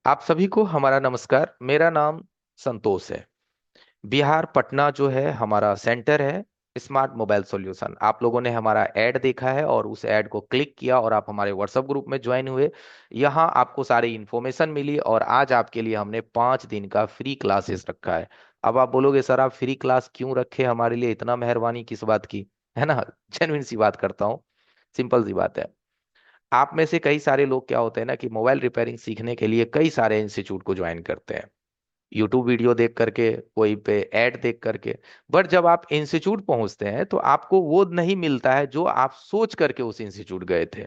आप सभी को हमारा नमस्कार। मेरा नाम संतोष है। बिहार पटना जो है हमारा सेंटर है स्मार्ट मोबाइल सॉल्यूशन। आप लोगों ने हमारा ऐड देखा है और उस ऐड को क्लिक किया और आप हमारे व्हाट्सएप ग्रुप में ज्वाइन हुए। यहाँ आपको सारी इन्फॉर्मेशन मिली और आज आपके लिए हमने 5 दिन का फ्री क्लासेस रखा है। अब आप बोलोगे सर आप फ्री क्लास क्यों रखे हमारे लिए, इतना मेहरबानी किस बात की, है ना। जेन्युइन सी बात करता हूँ, सिंपल सी बात है। आप में से कई सारे लोग क्या होते हैं ना कि मोबाइल रिपेयरिंग सीखने के लिए कई सारे इंस्टीट्यूट को ज्वाइन करते हैं, यूट्यूब वीडियो देख करके, कोई पे ऐड देख करके। बट जब आप इंस्टीट्यूट पहुंचते हैं तो आपको वो नहीं मिलता है जो आप सोच करके उस इंस्टीट्यूट गए थे।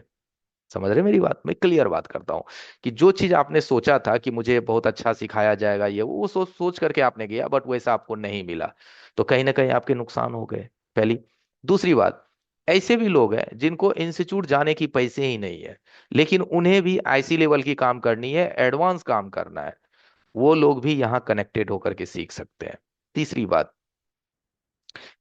समझ रहे हैं मेरी बात? मैं क्लियर बात करता हूँ कि जो चीज आपने सोचा था कि मुझे बहुत अच्छा सिखाया जाएगा, ये वो सोच सोच करके आपने गया बट वैसा आपको नहीं मिला, तो कहीं ना कहीं आपके नुकसान हो गए। पहली। दूसरी बात, ऐसे भी लोग हैं जिनको इंस्टीट्यूट जाने की पैसे ही नहीं है, लेकिन उन्हें भी आईसी लेवल की काम करनी है, एडवांस काम करना है। वो लोग भी यहाँ कनेक्टेड होकर के सीख सकते हैं। तीसरी बात,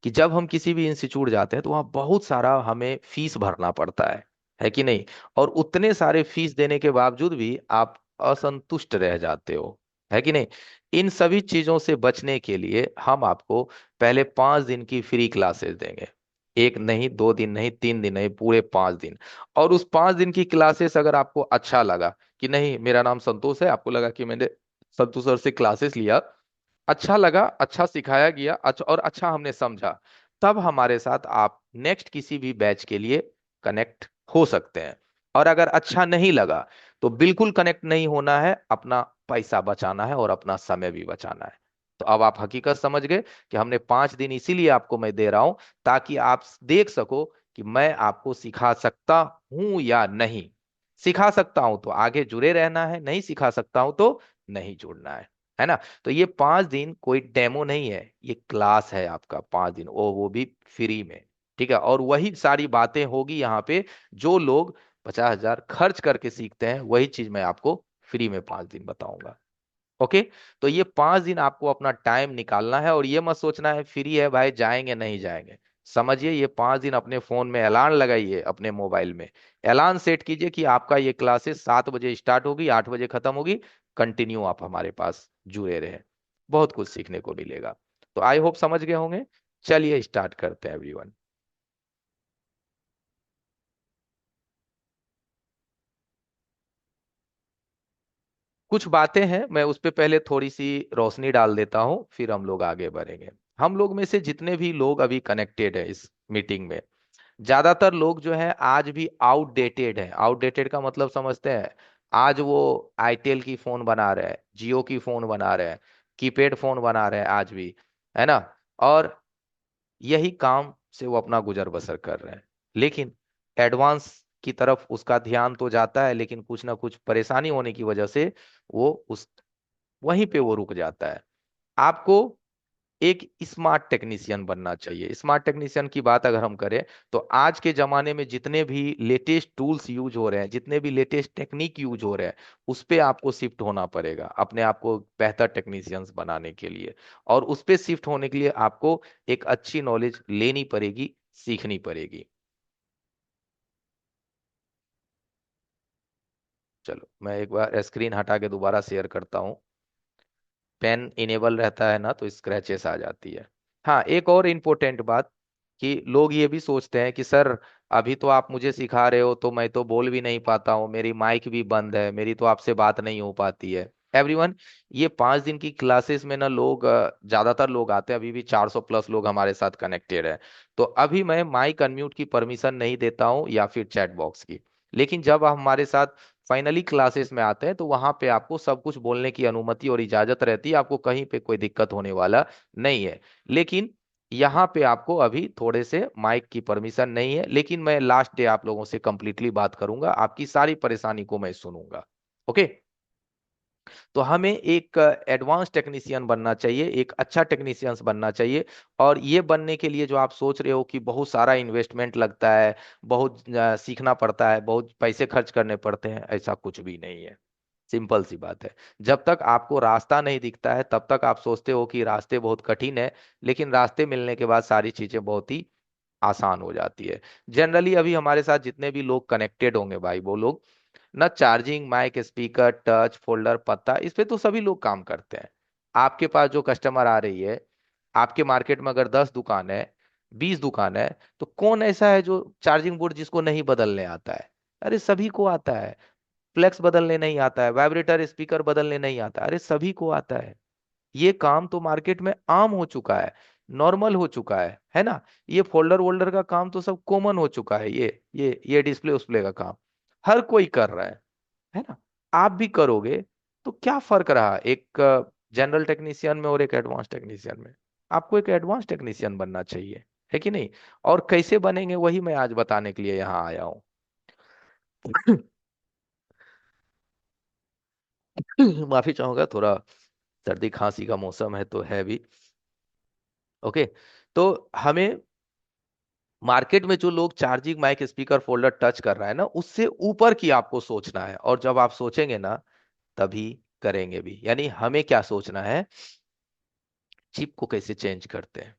कि जब हम किसी भी इंस्टीट्यूट जाते हैं तो वहाँ बहुत सारा हमें फीस भरना पड़ता है कि नहीं। और उतने सारे फीस देने के बावजूद भी आप असंतुष्ट रह जाते हो, है कि नहीं। इन सभी चीजों से बचने के लिए हम आपको पहले 5 दिन की फ्री क्लासेस देंगे। एक नहीं, 2 दिन नहीं, 3 दिन नहीं, पूरे 5 दिन। और उस 5 दिन की क्लासेस अगर आपको अच्छा लगा कि नहीं मेरा नाम संतोष है, आपको लगा कि मैंने संतोष सर से क्लासेस लिया, अच्छा लगा, अच्छा सिखाया गया, अच्छा और अच्छा हमने समझा, तब हमारे साथ आप नेक्स्ट किसी भी बैच के लिए कनेक्ट हो सकते हैं। और अगर अच्छा नहीं लगा तो बिल्कुल कनेक्ट नहीं होना है, अपना पैसा बचाना है और अपना समय भी बचाना है। तो अब आप हकीकत समझ गए कि हमने 5 दिन इसीलिए आपको मैं दे रहा हूं, ताकि आप देख सको कि मैं आपको सिखा सकता हूं या नहीं। सिखा सकता हूं तो आगे जुड़े रहना है, नहीं सिखा सकता हूं तो नहीं जुड़ना है ना। तो ये 5 दिन कोई डेमो नहीं है, ये क्लास है आपका 5 दिन, वो भी फ्री में। ठीक है, और वही सारी बातें होगी यहाँ पे जो लोग 50,000 खर्च करके सीखते हैं, वही चीज मैं आपको फ्री में 5 दिन बताऊंगा। ओके। तो ये 5 दिन आपको अपना टाइम निकालना है और ये मत सोचना है फ्री है भाई जाएंगे नहीं जाएंगे। समझिए, ये 5 दिन अपने फोन में अलार्म लगाइए, अपने मोबाइल में अलार्म सेट कीजिए कि आपका ये क्लासेस 7 बजे स्टार्ट होगी, 8 बजे खत्म होगी। कंटिन्यू आप हमारे पास जुड़े रहे, बहुत कुछ सीखने को मिलेगा। तो आई होप समझ गए होंगे। चलिए स्टार्ट करते हैं एवरीवन। कुछ बातें हैं, मैं उस पर पहले थोड़ी सी रोशनी डाल देता हूं, फिर हम लोग आगे बढ़ेंगे। हम लोग में से जितने भी लोग अभी कनेक्टेड है इस मीटिंग में, ज्यादातर लोग जो है आज भी आउटडेटेड है। आउटडेटेड का मतलब समझते हैं? आज वो आईटेल की फोन बना रहे हैं, जियो की फोन बना रहे हैं, कीपैड फोन बना रहे हैं आज भी, है ना। और यही काम से वो अपना गुजर बसर कर रहे हैं। लेकिन एडवांस की तरफ उसका ध्यान तो जाता है, लेकिन कुछ ना कुछ परेशानी होने की वजह से वो उस वहीं पे वो रुक जाता है। आपको एक स्मार्ट टेक्नीशियन बनना चाहिए। स्मार्ट टेक्नीशियन की बात अगर हम करें तो आज के जमाने में जितने भी लेटेस्ट टूल्स यूज हो रहे हैं, जितने भी लेटेस्ट टेक्निक यूज हो रहे हैं, उस पे आपको शिफ्ट होना पड़ेगा अपने आप को बेहतर टेक्नीशियंस बनाने के लिए। और उस पे शिफ्ट होने के लिए आपको एक अच्छी नॉलेज लेनी पड़ेगी, सीखनी पड़ेगी। चलो मैं एक बार स्क्रीन हटा के दोबारा शेयर करता हूँ। पेन इनेबल रहता है ना तो स्क्रैचेस आ जाती है। हाँ, एक और इम्पोर्टेंट बात, कि लोग ये भी सोचते हैं कि सर अभी तो आप मुझे सिखा रहे हो तो मैं तो बोल भी नहीं पाता हूँ, मेरी माइक भी बंद है, मेरी तो आपसे बात नहीं हो पाती है। एवरीवन, ये 5 दिन की क्लासेस में ना लोग ज्यादातर लोग आते हैं, अभी भी 400 प्लस लोग हमारे साथ कनेक्टेड है। तो अभी मैं माइक अनम्यूट की परमिशन नहीं देता हूँ या फिर चैट बॉक्स की। लेकिन जब आप हमारे साथ फाइनली क्लासेस में आते हैं तो वहां पे आपको सब कुछ बोलने की अनुमति और इजाजत रहती है, आपको कहीं पे कोई दिक्कत होने वाला नहीं है। लेकिन यहाँ पे आपको अभी थोड़े से माइक की परमिशन नहीं है, लेकिन मैं लास्ट डे आप लोगों से कंप्लीटली बात करूंगा, आपकी सारी परेशानी को मैं सुनूंगा। ओके। तो हमें एक एडवांस टेक्नीशियन बनना चाहिए, एक अच्छा टेक्नीशियंस बनना चाहिए। और ये बनने के लिए जो आप सोच रहे हो कि बहुत सारा इन्वेस्टमेंट लगता है, बहुत सीखना पड़ता है, बहुत पैसे खर्च करने पड़ते हैं, ऐसा कुछ भी नहीं है। सिंपल सी बात है। जब तक आपको रास्ता नहीं दिखता है तब तक आप सोचते हो कि रास्ते बहुत कठिन है, लेकिन रास्ते मिलने के बाद सारी चीजें बहुत ही आसान हो जाती है। जनरली अभी हमारे साथ जितने भी लोग कनेक्टेड होंगे भाई, वो लोग ना charging, mic, speaker, touch, folder, पत्ता, इस पे तो सभी लोग काम करते हैं। आपके पास जो कस्टमर आ रही है, आपके मार्केट में अगर 10 दुकान है, 20 दुकान है, तो कौन ऐसा है जो चार्जिंग बोर्ड जिसको नहीं बदलने आता है? अरे सभी को आता है। फ्लेक्स बदलने नहीं आता है, वाइब्रेटर स्पीकर बदलने नहीं आता, अरे सभी को आता है। ये काम तो मार्केट में आम हो चुका है, नॉर्मल हो चुका है ना। ये फोल्डर वोल्डर का काम तो सब कॉमन हो चुका है। ये डिस्प्ले उस्प्ले का काम हर कोई कर रहा है ना। आप भी करोगे तो क्या फर्क रहा एक जनरल टेक्नीशियन में और एक एडवांस टेक्नीशियन में? आपको एक एडवांस टेक्नीशियन बनना चाहिए, है कि नहीं? और कैसे बनेंगे वही मैं आज बताने के लिए यहाँ आया हूँ। माफी चाहूंगा, थोड़ा सर्दी खांसी का मौसम है तो है भी। ओके। तो हमें मार्केट में जो लोग charging, mic, speaker, folder, touch कर रहा है ना, उससे ऊपर की आपको सोचना है। और जब आप सोचेंगे ना, तभी करेंगे भी। यानी हमें क्या सोचना है? चिप को कैसे चेंज करते हैं,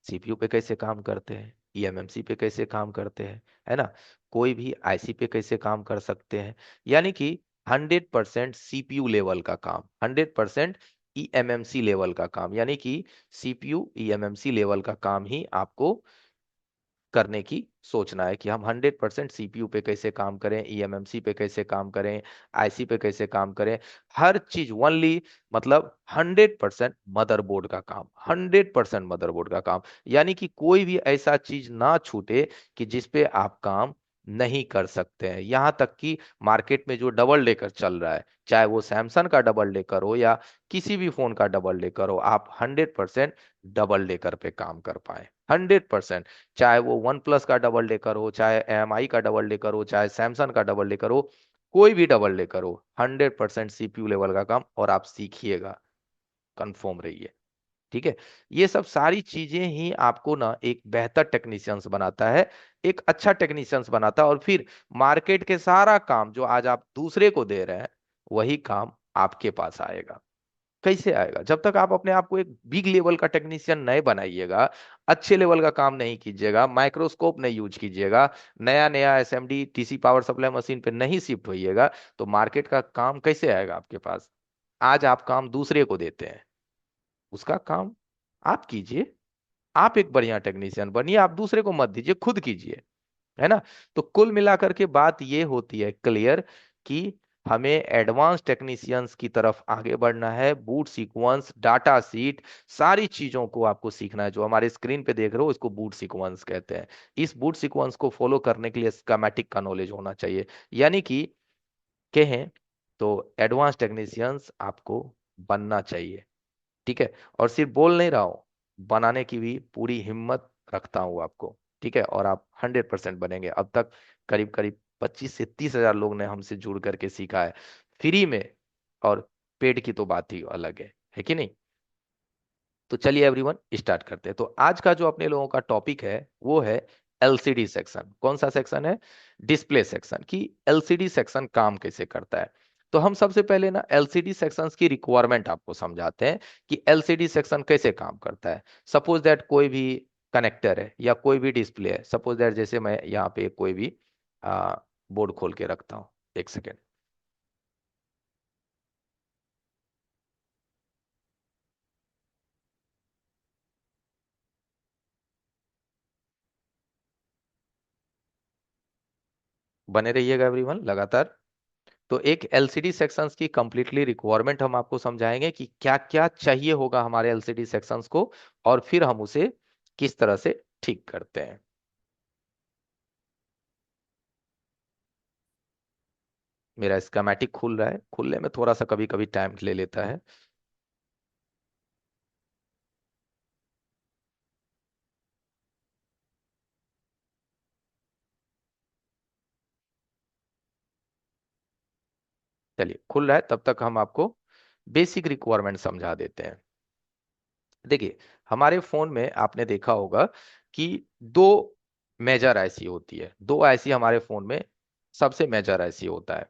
सीपीयू पे कैसे काम करते हैं, ईएमएमसी पे कैसे काम करते हैं, है ना, कोई भी आईसी पे कैसे काम कर सकते हैं। यानी कि 100% सीपीयू लेवल का काम, 100% ईएमएमसी लेवल का काम, यानी कि सीपीयू ईएमएमसी लेवल का काम ही आपको करने की सोचना है कि हम 100% सीपीयू पे कैसे काम करें, ईएमएमसी पे कैसे काम करें, आईसी पे कैसे काम करें। हर चीज ओनली, मतलब 100% मदरबोर्ड का काम, 100% मदरबोर्ड का काम। यानी कि कोई भी ऐसा चीज ना छूटे कि जिस पे आप काम नहीं कर सकते हैं। यहां तक कि मार्केट में जो डबल डेकर चल रहा है, चाहे वो सैमसंग का डबल डेकर हो या किसी भी फोन का डबल डेकर हो, आप 100% डबल डेकर पे काम कर पाए, 100%। चाहे वो वन प्लस का डबल डेकर हो, चाहे एमआई का डबल डेकर हो, चाहे सैमसंग का डबल डेकर हो, कोई भी डबल डेकर हो, 100% सीपीयू लेवल का काम। और आप सीखिएगा, कंफर्म रहिए। ठीक है। ये सब सारी चीजें ही आपको ना एक बेहतर टेक्नीशियंस बनाता है, एक अच्छा टेक्नीशियंस बनाता है। और फिर मार्केट के सारा काम जो आज आप दूसरे को दे रहे हैं, वही काम आपके पास आएगा। कैसे आएगा? जब तक आप अपने आप को एक बिग लेवल का टेक्नीशियन नहीं बनाइएगा, अच्छे लेवल का काम नहीं कीजिएगा, माइक्रोस्कोप नहीं यूज कीजिएगा, नया नया SMD DC power supply machine पे नहीं शिफ्ट होइएगा, तो मार्केट का काम कैसे आएगा आपके पास? आज आप काम दूसरे को देते हैं, उसका काम आप कीजिए। आप एक बढ़िया टेक्नीशियन बनिए, आप दूसरे को मत दीजिए, खुद कीजिए, है ना। तो कुल मिलाकर के बात ये होती है क्लियर कि हमें एडवांस टेक्नीशियंस की तरफ आगे बढ़ना है। बूट सीक्वेंस, डाटा सीट, सारी चीजों को आपको सीखना है। जो हमारे स्क्रीन पे देख रहे हो, इसको बूट सीक्वेंस कहते हैं। इस बूट सीक्वेंस को फॉलो करने के लिए स्कीमेटिक का नॉलेज होना चाहिए। यानी कि कहें तो एडवांस टेक्नीशियंस आपको बनना चाहिए। ठीक है। और सिर्फ बोल नहीं रहा हूं, बनाने की भी पूरी हिम्मत रखता हूं आपको। ठीक है। और आप 100% बनेंगे। अब तक करीब करीब 25 से 30 हजार लोग ने हमसे जुड़ करके सीखा है, फ्री में। और पेड की तो बात ही अलग है कि नहीं? तो चलिए एवरीवन, स्टार्ट करते हैं। तो आज का जो अपने लोगों का टॉपिक है, वो है एलसीडी सेक्शन। कौन सा सेक्शन है? Display section. की एलसीडी सेक्शन काम कैसे करता है। तो हम सबसे पहले ना एलसीडी सेक्शंस की रिक्वायरमेंट आपको समझाते हैं कि एलसीडी सेक्शन कैसे काम करता है। सपोज दैट कोई भी कनेक्टर है या कोई भी डिस्प्ले है। सपोज दैट जैसे मैं यहाँ पे कोई भी बोर्ड खोल के रखता हूँ, एक सेकेंड। बने रहिएगा एवरीवन लगातार। तो एक एलसीडी सेक्शंस की कंप्लीटली रिक्वायरमेंट हम आपको समझाएंगे कि क्या क्या चाहिए होगा हमारे एलसीडी सेक्शंस को, और फिर हम उसे किस तरह से ठीक करते हैं। मेरा स्कीमेटिक खुल रहा है, खुलने में थोड़ा सा कभी कभी टाइम ले लेता है। चलिए, खुल रहा है, तब तक हम आपको बेसिक रिक्वायरमेंट समझा देते हैं। देखिए, हमारे फोन में आपने देखा होगा कि दो मेजर आईसी होती है। दो आईसी हमारे फोन में सबसे मेजर आईसी होता है।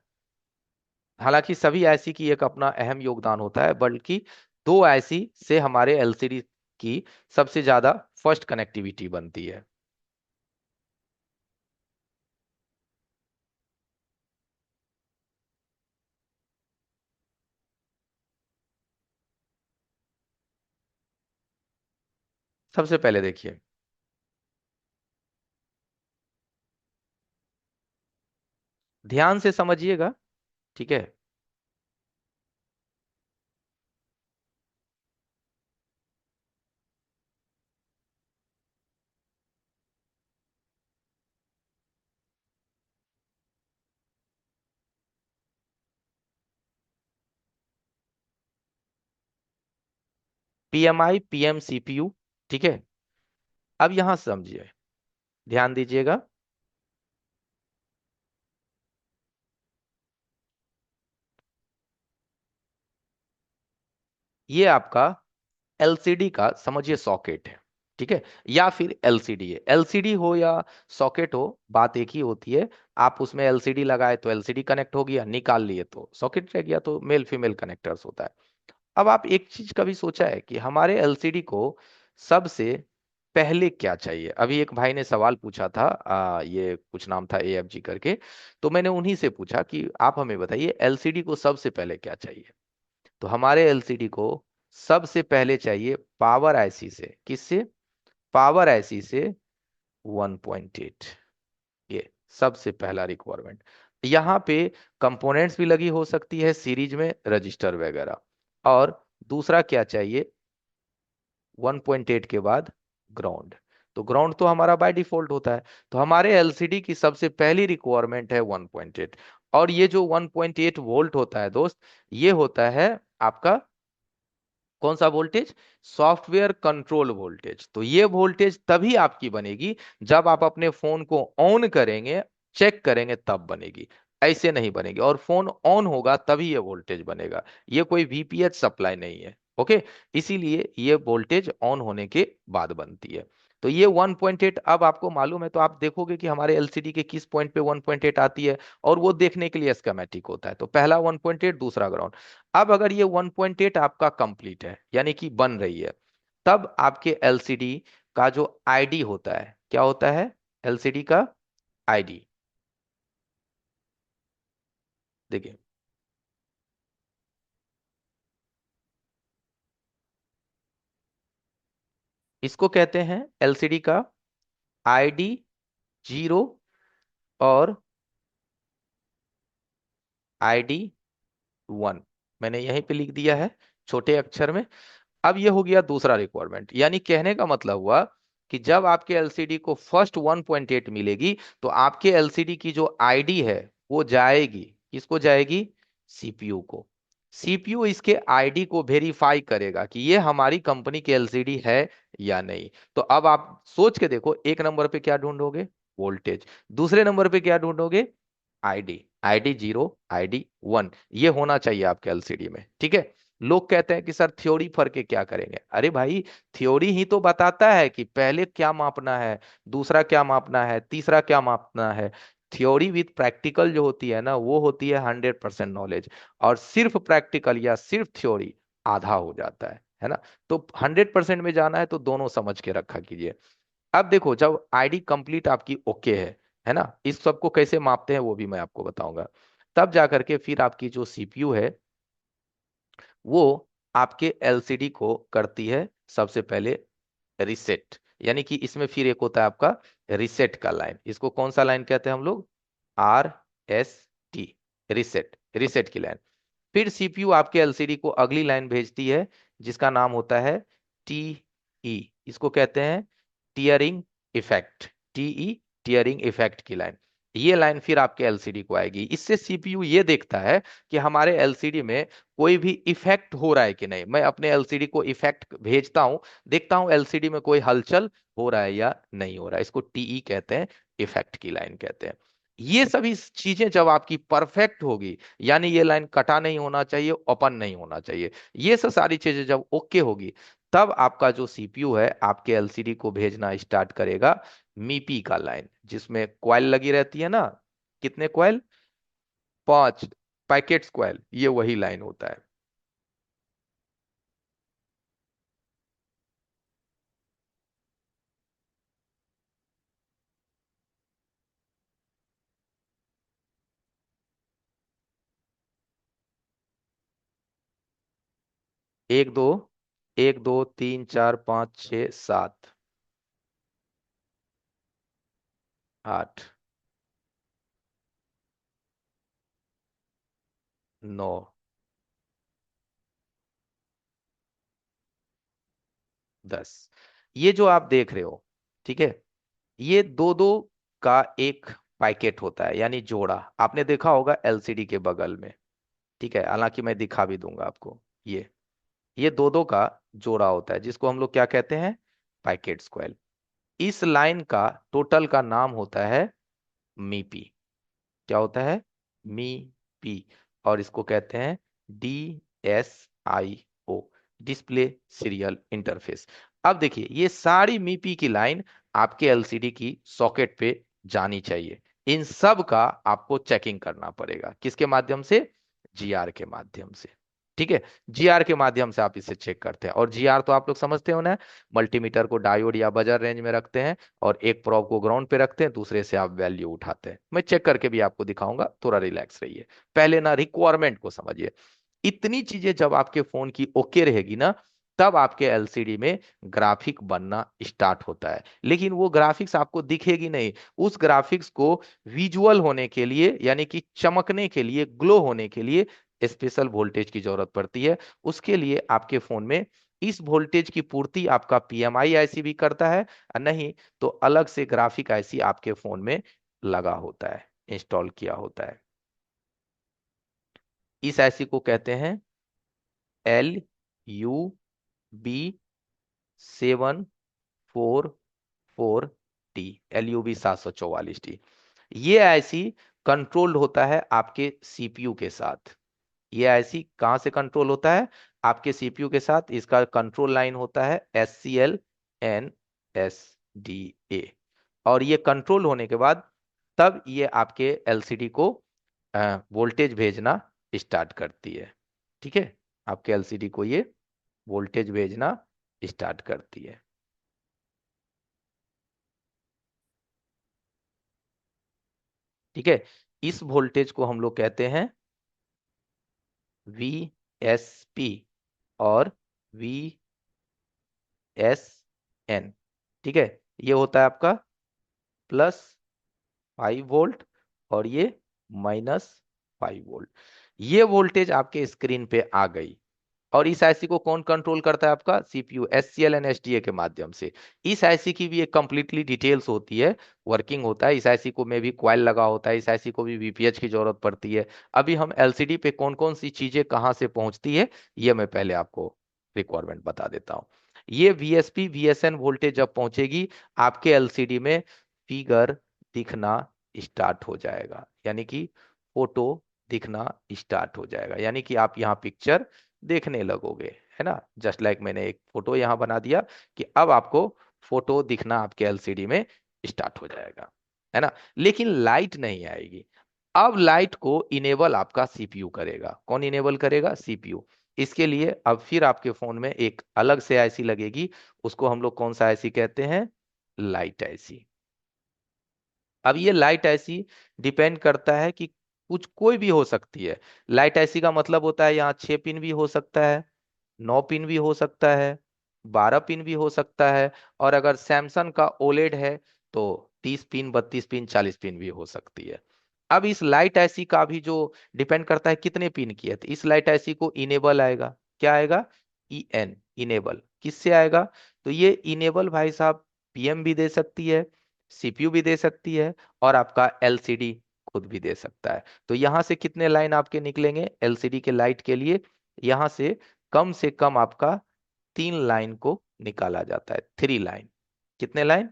हालांकि सभी आईसी की एक अपना अहम योगदान होता है, बल्कि दो आईसी से हमारे एलसीडी की सबसे ज्यादा फर्स्ट कनेक्टिविटी बनती है। सबसे पहले देखिए, ध्यान से समझिएगा, ठीक है। PMI PM CPU, ठीक है। अब यहां समझिए, ध्यान दीजिएगा। ये आपका एलसीडी का समझिए सॉकेट है, ठीक है, या फिर एलसीडी है। एलसीडी हो या सॉकेट हो, बात एक ही होती है। आप उसमें एलसीडी लगाए तो एलसीडी कनेक्ट हो गया, निकाल लिए तो सॉकेट रह गया, तो मेल फीमेल कनेक्टर्स होता है। अब आप एक चीज कभी सोचा है कि हमारे एलसीडी को सबसे पहले क्या चाहिए? अभी एक भाई ने सवाल पूछा था, ये कुछ नाम था AFG करके, तो मैंने उन्हीं से पूछा कि आप हमें बताइए एलसीडी को सबसे पहले क्या चाहिए। तो हमारे एलसीडी को सबसे पहले चाहिए पावर आईसी से। किससे? पावर आईसी से 1.8। ये सबसे पहला रिक्वायरमेंट। यहाँ पे कंपोनेंट्स भी लगी हो सकती है सीरीज में, रजिस्टर वगैरह। और दूसरा क्या चाहिए? 1.8 के बाद ग्राउंड। तो ग्राउंड तो हमारा बाय डिफॉल्ट होता है। तो हमारे एलसीडी की सबसे पहली रिक्वायरमेंट है 1.8। और ये जो 1.8 वोल्ट होता है दोस्त, ये होता है आपका कौन सा वोल्टेज? Software control voltage. तो ये वोल्टेज तभी आपकी बनेगी जब आप अपने फोन को ऑन करेंगे, चेक करेंगे, तब बनेगी। ऐसे नहीं बनेगी। और फोन ऑन होगा तभी ये वोल्टेज बनेगा। ये कोई VPH सप्लाई नहीं है, ओके। इसीलिए ये वोल्टेज ऑन होने के बाद बनती है। तो ये 1.8 अब आपको मालूम है, तो आप देखोगे कि हमारे एलसीडी के किस पॉइंट पे 1.8 आती है, और वो देखने के लिए स्कीमेटिक होता है। तो पहला 1.8, दूसरा ग्राउंड। अब अगर ये 1.8 आपका कंप्लीट है, यानी कि बन रही है, तब आपके एलसीडी का जो आईडी होता है, क्या होता है? एलसीडी का आईडी, देखिए, इसको कहते हैं एलसीडी का ID 0 और ID 1। मैंने यहीं पे लिख दिया है छोटे अक्षर में। अब ये हो गया दूसरा रिक्वायरमेंट, यानी कहने का मतलब हुआ कि जब आपके एलसीडी को फर्स्ट 1.8 मिलेगी, तो आपके एलसीडी की जो आईडी है वो जाएगी, किसको जाएगी? CPU को। CPU इसके आईडी को वेरीफाई करेगा कि ये हमारी कंपनी की एलसीडी है या नहीं। तो अब आप सोच के देखो, एक नंबर पे क्या ढूंढोगे? वोल्टेज। दूसरे नंबर पे क्या ढूंढोगे? ID 0, ID 1, ये होना चाहिए आपके एलसीडी में, ठीक है। लोग कहते हैं कि सर थ्योरी पढ़ के क्या करेंगे? अरे भाई, थ्योरी ही तो बताता है कि पहले क्या मापना है, दूसरा क्या मापना है, तीसरा क्या मापना है। थ्योरी विद प्रैक्टिकल जो होती है ना, वो होती है 100% नॉलेज। और सिर्फ प्रैक्टिकल या सिर्फ थ्योरी आधा हो जाता है ना। तो 100% में जाना है तो दोनों समझ के रखा कीजिए। अब देखो, जब आईडी कंप्लीट आपकी ओके है ना, इस सब को कैसे मापते हैं वो भी मैं आपको बताऊंगा। तब जाकर के फिर आपकी जो CPU है, वो आपके एलसीडी को करती है सबसे पहले रिसेट। यानी कि इसमें फिर एक होता है आपका रिसेट का लाइन। इसको कौन सा लाइन कहते हैं हम लोग? RST, रिसेट, रिसेट की लाइन। फिर CPU आपके एलसीडी को अगली लाइन भेजती है, जिसका नाम होता है TE। इसको कहते हैं tearing effect. TE, tearing effect की लाइन। ये लाइन फिर आपके एलसीडी को आएगी। इससे CPU ये देखता है कि हमारे एलसीडी में कोई भी इफेक्ट हो रहा है कि नहीं। मैं अपने एलसीडी को इफेक्ट भेजता हूं, देखता हूं एलसीडी में कोई हलचल हो रहा है या नहीं हो रहा है। इसको TE कहते हैं, इफेक्ट की लाइन कहते हैं। ये सभी चीजें जब आपकी परफेक्ट होगी, यानी ये लाइन कटा नहीं होना चाहिए, ओपन नहीं होना चाहिए, ये सब सारी चीजें जब ओके होगी, तब आपका जो CPU है आपके एलसीडी को भेजना स्टार्ट करेगा मीपी का लाइन, जिसमें कॉइल लगी रहती है ना। कितने कॉइल? 5 पैकेट्स कॉइल, ये वही लाइन होता है। 1 2 एक, दो, तीन, चार, पाँच, छ, सात, आठ, नौ, 10। ये जो आप देख रहे हो, ठीक है, ये दो दो का एक पैकेट होता है, यानी जोड़ा। आपने देखा होगा एलसीडी के बगल में, ठीक है, हालांकि मैं दिखा भी दूंगा आपको। ये दो दो का जोड़ा होता है, जिसको हम लोग क्या कहते हैं, पैकेट स्क्वायर। इस लाइन का टोटल का नाम होता है मीपी। क्या होता है, मी पी। और इसको कहते हैं DSIO, डिस्प्ले सीरियल इंटरफेस। अब देखिए, ये सारी मीपी की लाइन आपके एलसीडी की सॉकेट पे जानी चाहिए। इन सब का आपको चेकिंग करना पड़ेगा, किसके माध्यम से, जीआर के माध्यम से। ठीक है, जीआर के माध्यम से आप इसे चेक करते हैं। और जीआर तो आप लोग समझते हो ना, मल्टीमीटर को डायोड या बजर रेंज में रखते हैं, और एक प्रोब को ग्राउंड पे रखते हैं, दूसरे से आप वैल्यू उठाते हैं। मैं चेक करके भी आपको दिखाऊंगा, थोड़ा रिलैक्स रहिए। पहले ना रिक्वायरमेंट को समझिए। इतनी चीजें जब आपके फोन की ओके रहेगी ना, तब आपके एलसीडी में ग्राफिक बनना स्टार्ट होता है। लेकिन वो ग्राफिक्स आपको दिखेगी नहीं। उस ग्राफिक्स को विजुअल होने के लिए, यानी कि चमकने के लिए, ग्लो होने के लिए स्पेशल वोल्टेज की जरूरत पड़ती है। उसके लिए आपके फोन में इस वोल्टेज की पूर्ति आपका पीएमआई आईसी भी करता है, और नहीं तो अलग से ग्राफिक आईसी आपके फोन में लगा होता है, इंस्टॉल किया होता है। इस आईसी को कहते हैं LUB 744T, LUB 744T। ये आईसी कंट्रोल्ड होता है आपके सीपीयू के साथ। ये आईसी कहां से कंट्रोल होता है, आपके सीपीयू के साथ। इसका कंट्रोल लाइन होता है SCL NSDA। और ये कंट्रोल होने के बाद तब ये आपके एलसीडी को वोल्टेज भेजना स्टार्ट करती है। ठीक है, आपके एलसीडी को ये वोल्टेज भेजना स्टार्ट करती है। ठीक है, इस वोल्टेज को हम लोग कहते हैं VSP और VSN। ठीक है, ये होता है आपका +5 वोल्ट, और ये -5 वोल्ट। ये वोल्टेज आपके स्क्रीन पे आ गई। और इस आईसी को कौन कंट्रोल करता है, आपका सीपीयू, एससीएल एंड एसडीए के माध्यम से। इस आईसी की भी एक कंप्लीटली डिटेल्स होती है, वर्किंग होता है। इस आईसी को में भी कॉइल लगा होता है, इस आईसी को भी वीपीएच की जरूरत पड़ती है। अभी हम एलसीडी पे कौन कौन सी चीजें कहाँ से पहुंचती है, ये मैं पहले आपको रिक्वायरमेंट बता देता हूँ। ये वीएसपी वीएसएन वोल्टेज जब पहुंचेगी, आपके एलसीडी में फिगर दिखना स्टार्ट हो जाएगा, यानी कि फोटो दिखना स्टार्ट हो जाएगा, यानी कि आप यहाँ पिक्चर देखने लगोगे, है ना। जस्ट लाइक मैंने एक फोटो यहाँ बना दिया, कि अब आपको फोटो दिखना आपके एलसीडी में स्टार्ट हो जाएगा, है ना। लेकिन लाइट नहीं आएगी। अब लाइट को इनेबल आपका सीपीयू करेगा। कौन इनेबल करेगा, सीपीयू। इसके लिए अब फिर आपके फोन में एक अलग से आईसी लगेगी। उसको हम लोग कौन सा आईसी कहते हैं, लाइट आईसी। अब ये लाइट आईसी डिपेंड करता है कि कुछ कोई भी हो सकती है। लाइट आईसी का मतलब होता है यहाँ 6 पिन भी हो सकता है, 9 पिन भी हो सकता है, 12 पिन भी हो सकता है। और अगर सैमसंग का ओलेड है तो 30 पिन, 32 पिन, 40 पिन भी हो सकती है। अब इस लाइट आईसी का भी जो डिपेंड करता है कितने पिन की है, तो इस लाइट आईसी को इनेबल आएगा। क्या आएगा, EN, इनेबल। किससे आएगा, तो ये इनेबल भाई साहब पीएम भी दे सकती है, सीपीयू भी दे सकती है, और आपका एलसीडी खुद भी दे सकता है। तो यहां से कितने लाइन आपके निकलेंगे एलसीडी के लाइट के लिए, यहां से कम आपका 3 लाइन को निकाला जाता है, 3 लाइन। कितने लाइन,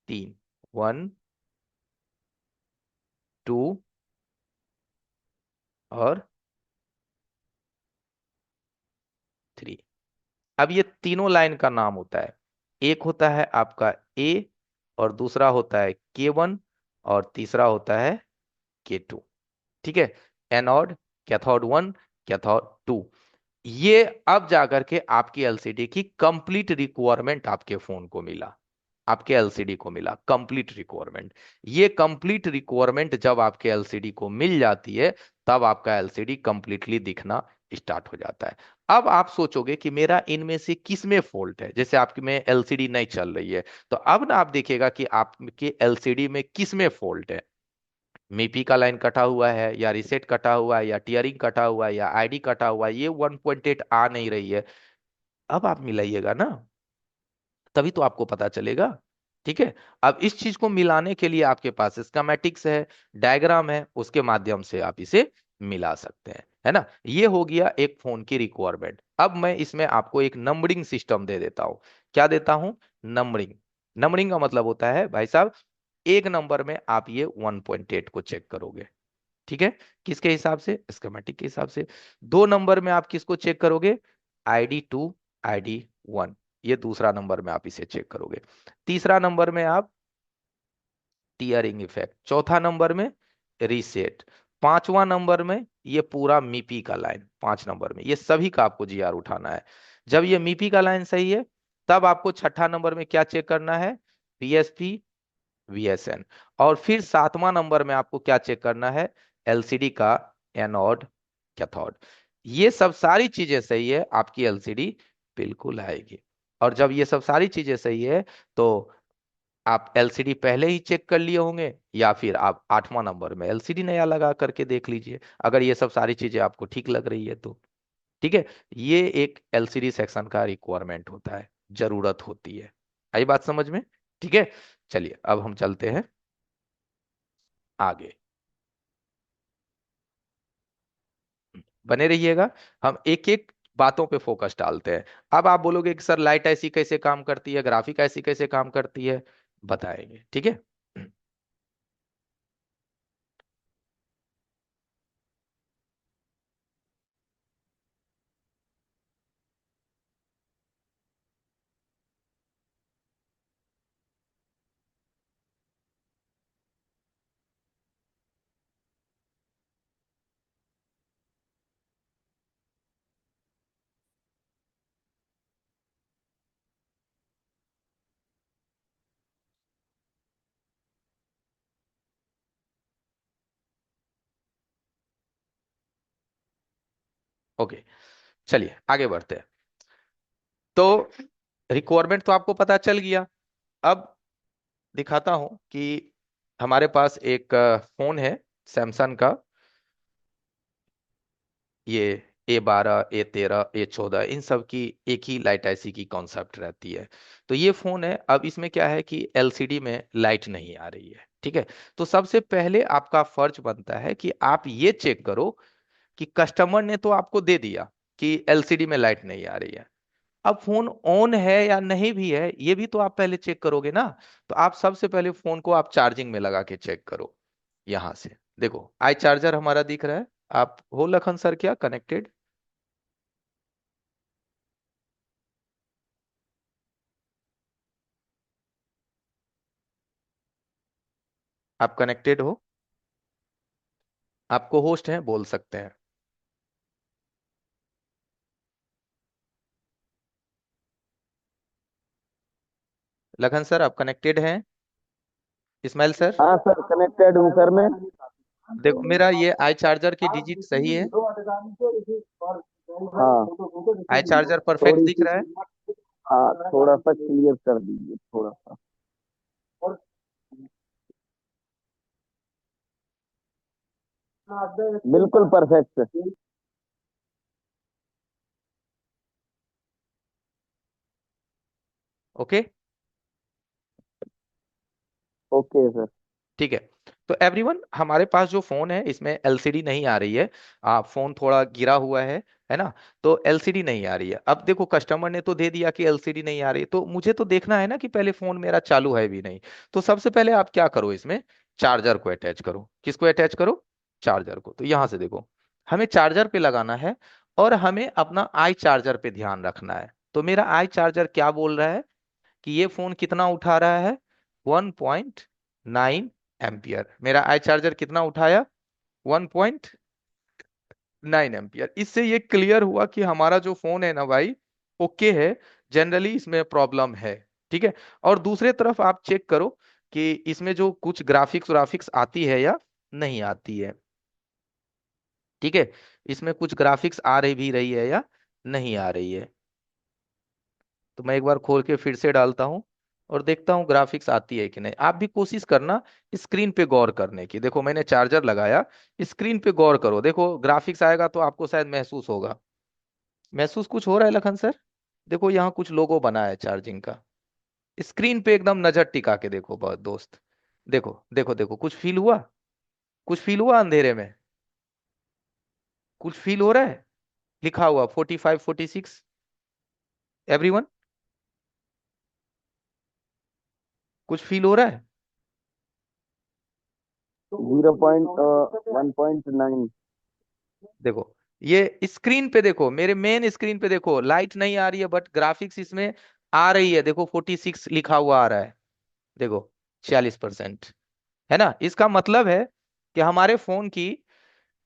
3, 1, 2 और 3। अब ये तीनों लाइन का नाम होता है, एक होता है आपका ए, और दूसरा होता है K1, और तीसरा होता है K2। ठीक है, एनोड, कैथोड 1, कैथोड 2। ये अब जाकर के आपकी एलसीडी की कंप्लीट रिक्वायरमेंट आपके फोन को मिला। आपके एलसीडी को मिला, कंप्लीट रिक्वायरमेंट। ये कंप्लीट रिक्वायरमेंट जब आपके एलसीडी को मिल जाती है, तब आपका एलसीडी कंप्लीटली दिखना स्टार्ट हो जाता है। अब आप सोचोगे कि मेरा इनमें से किस में फॉल्ट है, जैसे आपकी में एलसीडी नहीं चल रही है, तो अब ना आप देखिएगा कि आपके एलसीडी में किस में फॉल्ट है। मीपी का लाइन कटा हुआ है, या रिसेट कटा हुआ है, या टीयरिंग कटा हुआ है, या आईडी कटा हुआ है, ये 1.8 आ नहीं रही है। अब आप मिलाइएगा ना, तभी तो आपको पता चलेगा। ठीक है। अब इस चीज को मिलाने के लिए आपके पास स्कीमेटिक्स है, डायग्राम है, उसके माध्यम से आप इसे मिला सकते हैं, है ना। ये हो गया एक फोन की रिक्वायरमेंट। अब मैं इसमें आपको एक नंबरिंग सिस्टम दे देता हूं। क्या देता हूं? नंबरिंग। नंबरिंग का मतलब होता है भाई साहब, एक नंबर में आप ये 1.8 को चेक करोगे। ठीक है। किसके हिसाब से? स्कीमेटिक के हिसाब से। दो नंबर में आप किसको चेक करोगे? ID 2, ID 1। ये दूसरा नंबर में आप इसे चेक करोगे। तीसरा नंबर में आप टीयरिंग इफेक्ट। चौथा नंबर में रीसेट। पांचवा नंबर में ये पूरा मीपी का लाइन। 5 नंबर में ये सभी का आपको जीआर उठाना है। जब ये मीपी का लाइन सही है, तब आपको छठा नंबर में क्या चेक करना है? पीएसपी, वीएसएन। और फिर सातवां नंबर में आपको क्या चेक करना है? एलसीडी का एनोड, कैथोड। ये सब सारी चीजें सही है, आपकी एलसीडी बिल्कुल आएगी। और जब ये सब सारी चीजें सही है, तो आप एलसीडी पहले ही चेक कर लिए होंगे, या फिर आप 8वां नंबर में एलसीडी नया लगा करके देख लीजिए, अगर ये सब सारी चीजें आपको ठीक लग रही है तो। ठीक है। ये एक एलसीडी सेक्शन का रिक्वायरमेंट होता है, जरूरत होती है। आई बात समझ में? ठीक है। चलिए अब हम चलते हैं आगे। बने रहिएगा, हम एक एक बातों पे फोकस डालते हैं। अब आप बोलोगे कि सर लाइट ऐसी कैसे काम करती है, ग्राफिक ऐसी कैसे काम करती है, बताएंगे। ठीक है। ओके, चलिए आगे बढ़ते हैं। तो रिक्वायरमेंट तो आपको पता चल गया। अब दिखाता हूं कि हमारे पास एक फोन है सैमसंग का, ये A12, A13, A14, इन सब की एक ही लाइट ऐसी की कॉन्सेप्ट रहती है। तो ये फोन है। अब इसमें क्या है कि एलसीडी में लाइट नहीं आ रही है। ठीक है। तो सबसे पहले आपका फर्ज बनता है कि आप ये चेक करो कि कस्टमर ने तो आपको दे दिया कि एलसीडी में लाइट नहीं आ रही है, अब फोन ऑन है या नहीं भी है, ये भी तो आप पहले चेक करोगे ना। तो आप सबसे पहले फोन को आप चार्जिंग में लगा के चेक करो। यहां से देखो, आई चार्जर हमारा दिख रहा है। आप हो लखन सर क्या कनेक्टेड? आप कनेक्टेड हो? आपको होस्ट हैं, बोल सकते हैं। लखन सर आप कनेक्टेड हैं? इस्माइल सर? हाँ सर, कनेक्टेड हूँ सर मैं। देखो मेरा ये आई चार्जर की डिजिट सही है। हाँ, आई चार्जर परफेक्ट थोड़ी दिख सी। रहा है। हाँ, थोड़ा सा क्लियर कर दीजिए, थोड़ा सा। बिल्कुल परफेक्ट। ओके। Okay sir. ठीक है। तो एवरीवन, हमारे पास जो फोन है इसमें एलसीडी नहीं आ रही है। फोन थोड़ा गिरा हुआ है ना। तो एलसीडी नहीं आ रही है। अब देखो कस्टमर ने तो दे दिया कि एलसीडी नहीं आ रही, तो मुझे तो देखना है ना कि पहले फोन मेरा चालू है भी नहीं। तो सबसे पहले आप क्या करो, इसमें चार्जर को अटैच करो। किसको अटैच करो? चार्जर को। तो यहां से देखो, हमें चार्जर पे लगाना है, और हमें अपना आई चार्जर पे ध्यान रखना है। तो मेरा आई चार्जर क्या बोल रहा है कि ये फोन कितना उठा रहा है? 1.9 एम्पियर। मेरा आई चार्जर कितना उठाया? 1.9 एम्पियर। इससे ये क्लियर हुआ कि हमारा जो फोन है ना भाई, ओके है। जनरली इसमें प्रॉब्लम है। ठीक है। और दूसरे तरफ आप चेक करो कि इसमें जो कुछ ग्राफिक्स ग्राफिक्स आती है या नहीं आती है। ठीक है, इसमें कुछ ग्राफिक्स आ रही भी रही है या नहीं आ रही है। तो मैं एक बार खोल के फिर से डालता हूं और देखता हूं ग्राफिक्स आती है कि नहीं। आप भी कोशिश करना स्क्रीन पे गौर करने की। देखो मैंने चार्जर लगाया, स्क्रीन पे गौर करो, देखो ग्राफिक्स आएगा तो आपको शायद महसूस होगा। महसूस कुछ हो रहा है लखन सर? देखो यहाँ कुछ लोगो बना है चार्जिंग का। स्क्रीन पे एकदम नजर टिका के देखो बहुत दोस्त। देखो देखो देखो, कुछ फील हुआ? कुछ फील हुआ अंधेरे में? कुछ फील हो रहा है? लिखा हुआ 45 46। एवरीवन, कुछ फील हो रहा है? 0.1.9। देखो ये स्क्रीन पे देखो, मेरे मेन स्क्रीन पे देखो, लाइट नहीं आ रही है बट ग्राफिक्स इसमें आ रही है। देखो 46 लिखा हुआ आ रहा है। देखो 46%। है ना? इसका मतलब है कि हमारे फोन की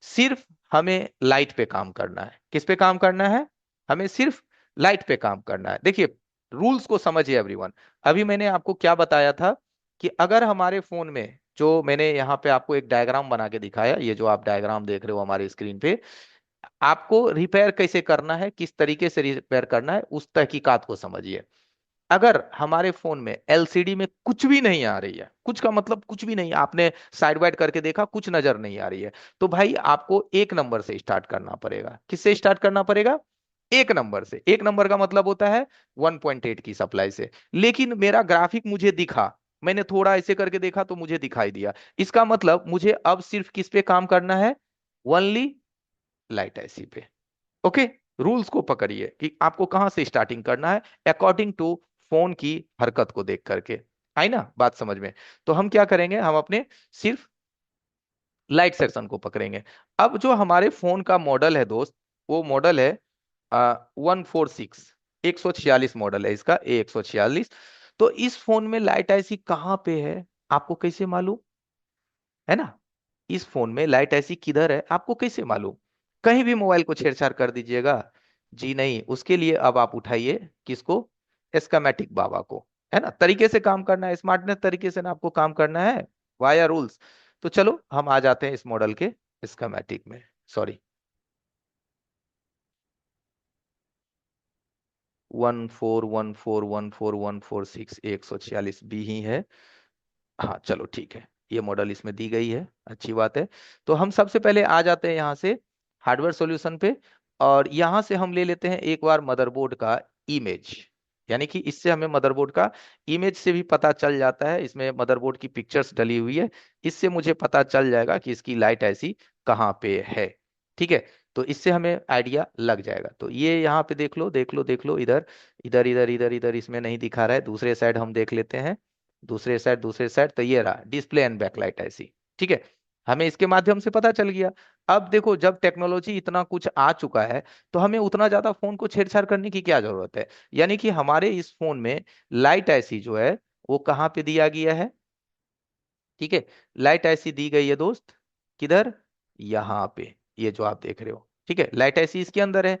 सिर्फ हमें लाइट पे काम करना है। किस पे काम करना है? हमें सिर्फ लाइट पे काम करना है। देखिए रूल्स को समझिए एवरीवन। अभी मैंने आपको क्या बताया था कि अगर हमारे फोन में, जो मैंने यहाँ पे आपको एक डायग्राम बना के दिखाया, ये जो आप डायग्राम देख रहे हो हमारी स्क्रीन पे, आपको रिपेयर कैसे करना है, किस तरीके से रिपेयर करना है, उस तहकीकात को समझिए। अगर हमारे फोन में एलसीडी में कुछ भी नहीं आ रही है, कुछ का मतलब कुछ भी नहीं, आपने साइड बाइड करके देखा कुछ नजर नहीं आ रही है, तो भाई आपको एक नंबर से स्टार्ट करना पड़ेगा। किससे स्टार्ट करना पड़ेगा? एक नंबर से। एक नंबर का मतलब होता है 1.8 की सप्लाई से। लेकिन मेरा ग्राफिक मुझे दिखा, मैंने थोड़ा ऐसे करके देखा तो मुझे दिखाई दिया, इसका मतलब मुझे अब सिर्फ किस पे काम करना है? ओनली लाइट ऐसी पे। ओके। रूल्स को पकड़िए कि आपको कहां से स्टार्टिंग करना है, अकॉर्डिंग टू फोन की हरकत को देख करके। आई ना बात समझ में? तो हम क्या करेंगे, हम अपने सिर्फ लाइट सेक्शन को पकड़ेंगे। अब जो हमारे फोन का मॉडल है दोस्त, वो मॉडल है 146, 146 मॉडल है इसका, A146। तो इस फोन में लाइट ऐसी कहाँ पे है, आपको कैसे मालूम? है ना? इस फोन में लाइट ऐसी किधर है आपको कैसे मालूम? कहीं भी मोबाइल को छेड़छाड़ कर दीजिएगा? जी नहीं। उसके लिए अब आप उठाइए किसको? एस्कामेटिक बाबा को। है ना? तरीके से काम करना है, स्मार्टनेस तरीके से ना आपको काम करना है, वाया रूल्स। तो चलो हम आ जाते हैं इस मॉडल के एस्कामेटिक में। सॉरी, 141414146 146 बी ही है। हाँ चलो ठीक है, ये मॉडल इसमें दी गई है, अच्छी बात है। तो हम सबसे पहले आ जाते हैं यहाँ से हार्डवेयर सॉल्यूशन पे, और यहाँ से हम ले लेते हैं एक बार मदरबोर्ड का इमेज। यानी कि इससे हमें मदरबोर्ड का इमेज से भी पता चल जाता है, इसमें मदरबोर्ड की पिक्चर्स डली हुई है, इससे मुझे पता चल जाएगा कि इसकी लाइट ऐसी कहाँ पे है। ठीक है, तो इससे हमें आइडिया लग जाएगा। तो ये यहाँ पे देख लो देख लो देख लो, इधर इधर इधर इधर इधर इसमें नहीं दिखा रहा है, दूसरे साइड हम देख लेते हैं। दूसरे साइड तो ये रहा डिस्प्ले एंड बैकलाइट ऐसी। ठीक है, हमें इसके माध्यम से पता चल गया। अब देखो जब टेक्नोलॉजी इतना कुछ आ चुका है, तो हमें उतना ज्यादा फोन को छेड़छाड़ करने की क्या जरूरत है। यानी कि हमारे इस फोन में लाइट ऐसी जो है वो कहाँ पे दिया गया है? ठीक है, लाइट ऐसी दी गई है दोस्त, किधर? यहाँ पे, ये जो आप देख रहे हो। ठीक है, लाइट ऐसी इसके अंदर है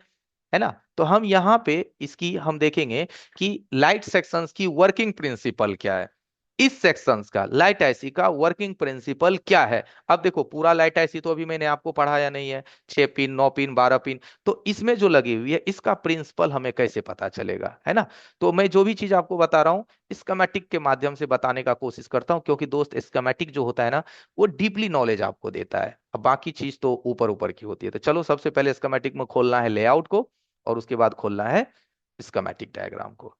ना? तो हम यहाँ पे इसकी हम देखेंगे कि लाइट सेक्शंस की वर्किंग प्रिंसिपल क्या है। इस सेक्शंस का, लाइट आईसी का वर्किंग प्रिंसिपल क्या है? अब देखो पूरा लाइट आईसी तो अभी मैंने आपको पढ़ाया नहीं है, 6 पिन 9 पिन 12 पिन। तो इसमें जो लगी हुई है इसका प्रिंसिपल हमें कैसे पता चलेगा, है ना? तो मैं जो भी चीज आपको बता रहा हूँ स्कीमेटिक के माध्यम से बताने का कोशिश करता हूँ, क्योंकि दोस्त स्कीमेटिक जो होता है ना, वो डीपली नॉलेज आपको देता है। अब बाकी चीज तो ऊपर ऊपर की होती है। तो चलो सबसे पहले स्कीमेटिक में खोलना है लेआउट को, और उसके बाद खोलना है स्कीमेटिक डायग्राम को।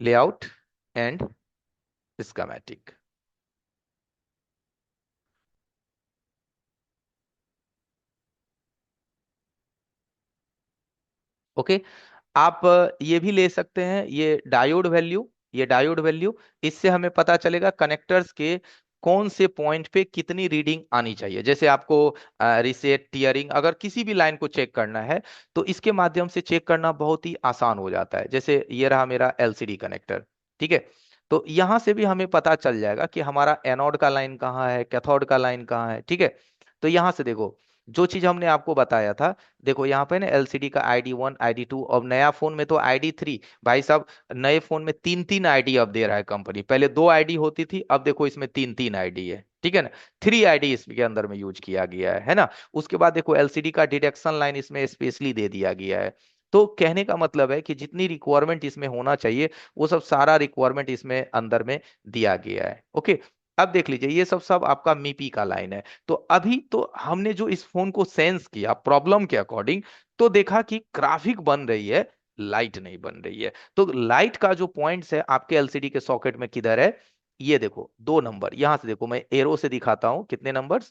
Layout and schematic. ओके। आप ये भी ले सकते हैं, ये डायोड वैल्यू, ये डायोड वैल्यू, इससे हमें पता चलेगा कनेक्टर्स के कौन से पॉइंट पे कितनी रीडिंग आनी चाहिए। जैसे आपको रिसेट टीयरिंग अगर किसी भी लाइन को चेक करना है, तो इसके माध्यम से चेक करना बहुत ही आसान हो जाता है। जैसे ये रहा मेरा एलसीडी कनेक्टर। ठीक है, तो यहां से भी हमें पता चल जाएगा कि हमारा एनोड का लाइन कहाँ है, कैथोड का लाइन कहाँ है। ठीक है, तो यहां से देखो जो चीज हमने आपको बताया था, देखो यहाँ पे ना एलसीडी का ID 1 ID 2, और नया फोन में तो ID 3। भाई साहब, नए फोन में तीन तीन आईडी अब दे रहा है कंपनी, पहले दो आईडी होती थी, अब देखो इसमें तीन तीन आईडी है, ठीक है ना। 3 आईडी इसके अंदर में यूज किया गया है ना। उसके बाद देखो एलसीडी का डिडक्शन लाइन इसमें स्पेशली दे दिया गया है। तो कहने का मतलब है कि जितनी रिक्वायरमेंट इसमें होना चाहिए, वो सब सारा रिक्वायरमेंट इसमें अंदर में दिया गया है। ओके, अब देख लीजिए, ये सब सब आपका मीपी का लाइन है। तो अभी तो हमने जो इस फोन को सेंस किया प्रॉब्लम के अकॉर्डिंग, तो देखा कि ग्राफिक बन रही है, लाइट नहीं बन रही है। तो लाइट का जो पॉइंट्स है आपके एलसीडी के सॉकेट में किधर है, ये देखो 2 नंबर, यहां से देखो, मैं एरो से दिखाता हूं कितने नंबर।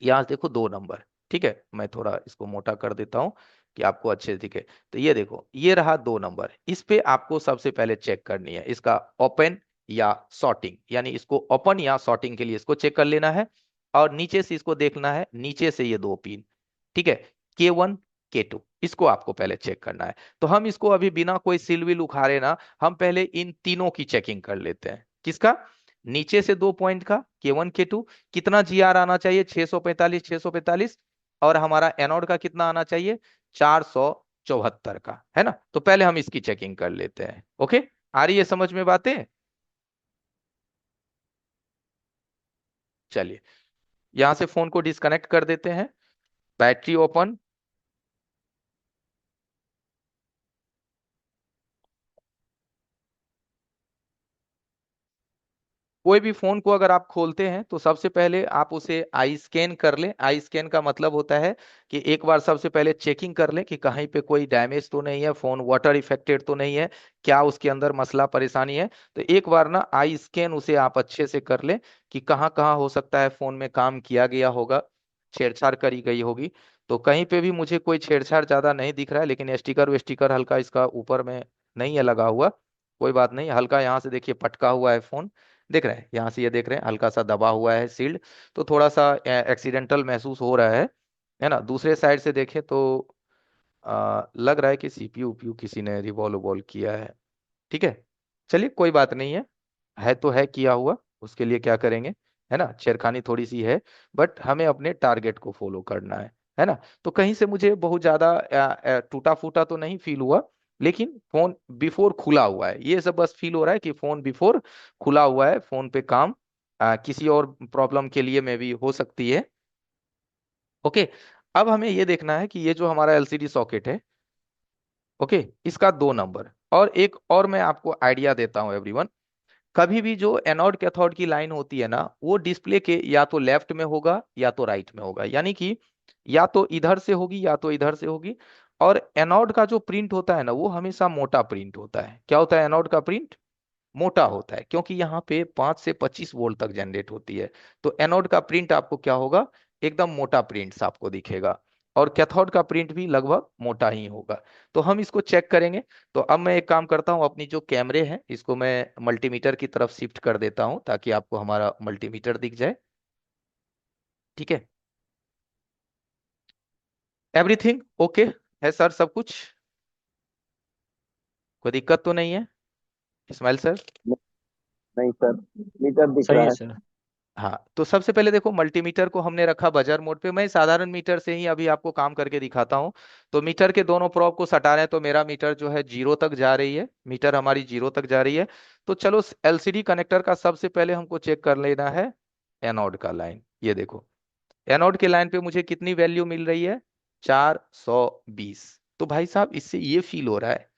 यहाँ से देखो 2 नंबर, ठीक है। मैं थोड़ा इसको मोटा कर देता हूँ कि आपको अच्छे से दिखे। तो ये देखो, ये रहा 2 नंबर, इस पे आपको सबसे पहले चेक करनी है इसका ओपन या सॉर्टिंग, यानी इसको ओपन या सॉर्टिंग के लिए इसको चेक कर लेना है। और नीचे से इसको देखना है, नीचे से ये 2 पिन, ठीक है, K1 K2, इसको आपको पहले चेक करना है। तो हम इसको अभी बिना कोई सिल विल उखाड़े ना, हम पहले इन तीनों की चेकिंग कर लेते हैं। किसका? नीचे से 2 पॉइंट का, K1 K2। कितना GR आना चाहिए? 645 645। और हमारा एनोड का कितना आना चाहिए? 474 का, है ना। तो पहले हम इसकी चेकिंग कर लेते हैं। ओके, आ रही है समझ में बातें? चलिए, यहां से फोन को डिस्कनेक्ट कर देते हैं। Battery open. कोई भी फोन को अगर आप खोलते हैं तो सबसे पहले आप उसे आई स्कैन कर लें। आई स्कैन का मतलब होता है कि एक बार सबसे पहले चेकिंग कर लें कि कहीं पे कोई डैमेज तो नहीं है, फोन वाटर इफेक्टेड तो नहीं है, क्या उसके अंदर मसला परेशानी है। तो एक बार ना आई स्कैन उसे आप अच्छे से कर लें कि कहाँ कहाँ हो सकता है फोन में काम किया गया होगा, छेड़छाड़ करी गई होगी। तो कहीं पे भी मुझे कोई छेड़छाड़ ज्यादा नहीं दिख रहा है, लेकिन स्टिकर वेस्टिकर हल्का इसका ऊपर में नहीं है लगा हुआ। कोई बात नहीं, हल्का यहाँ से देखिए पटका हुआ है फोन, देख रहे हैं यहाँ से, ये देख रहे हैं हल्का सा दबा हुआ है सील्ड। तो थोड़ा सा एक्सीडेंटल महसूस हो रहा है ना। दूसरे साइड से देखें तो लग रहा है कि सीपीयू उपीयू किसी ने रिवॉल्व वॉल्व किया है, ठीक है। चलिए कोई बात नहीं है तो है किया हुआ, उसके लिए क्या करेंगे, है ना, छेड़खानी थोड़ी सी है, बट हमें अपने टारगेट को फॉलो करना है ना। तो कहीं से मुझे बहुत ज्यादा टूटा फूटा तो नहीं फील हुआ, लेकिन फोन बिफोर खुला हुआ है, ये सब बस फील हो रहा है कि फोन बिफोर खुला हुआ है, फोन पे काम किसी और प्रॉब्लम के लिए में भी हो सकती है। ओके, अब हमें ये देखना है कि ये जो हमारा एलसीडी सॉकेट है, ओके, इसका 2 नंबर, और एक और मैं आपको आइडिया देता हूँ एवरीवन। कभी भी जो एनोड कैथोड की लाइन होती है ना, वो डिस्प्ले के या तो लेफ्ट में होगा या तो राइट में होगा, यानी कि या तो इधर से होगी या तो इधर से होगी। और एनोड का जो प्रिंट होता है ना, वो हमेशा मोटा प्रिंट होता है। क्या होता है एनोड का प्रिंट? मोटा होता है, क्योंकि यहाँ पे 5 से 25 वोल्ट तक जनरेट होती है। तो एनोड का प्रिंट आपको क्या होगा? एकदम मोटा प्रिंट्स आपको दिखेगा। और कैथोड का प्रिंट भी लगभग मोटा ही होगा। तो हम इसको चेक करेंगे। तो अब मैं एक काम करता हूँ, अपनी जो कैमरे हैं इसको मैं मल्टीमीटर की तरफ शिफ्ट कर देता हूँ, ताकि आपको हमारा मल्टीमीटर दिख जाए, ठीक है। एवरीथिंग ओके है सर, सब कुछ? कोई दिक्कत तो नहीं है इस्माइल सर? नहीं, नहीं सर, मीटर दिख सही रहा है है। सर। हाँ, तो सबसे पहले देखो, मल्टीमीटर को हमने रखा बजर मोड पे। मैं साधारण मीटर से ही अभी आपको काम करके दिखाता हूँ। तो मीटर के दोनों प्रोब को सटा रहे हैं, तो मेरा मीटर जो है 0 तक जा रही है, मीटर हमारी 0 तक जा रही है। तो चलो एलसीडी कनेक्टर का सबसे पहले हमको चेक कर लेना है एनोड का लाइन। ये देखो, एनोड के लाइन पे मुझे कितनी वैल्यू मिल रही है? 420। तो भाई साहब, इससे ये फील हो रहा है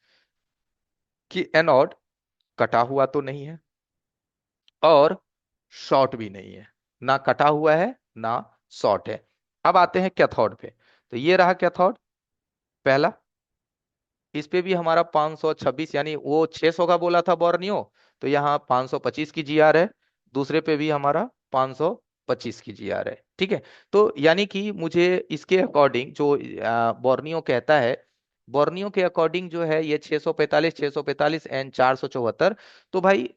कि एनोड कटा हुआ तो नहीं है, और शॉर्ट भी नहीं है, ना कटा हुआ है ना शॉर्ट है। अब आते हैं कैथोड पे। तो ये रहा कैथोड पहला, इस पे भी हमारा 526, यानी वो 600 का बोला था बोर्नियो, तो यहाँ 525 की जीआर है। दूसरे पे भी हमारा 525 की जीआर है, ठीक है। तो यानी कि मुझे इसके अकॉर्डिंग जो बोर्नियो कहता है, बोर्नियो के अकॉर्डिंग जो है ये 645 645 एंड 474। तो भाई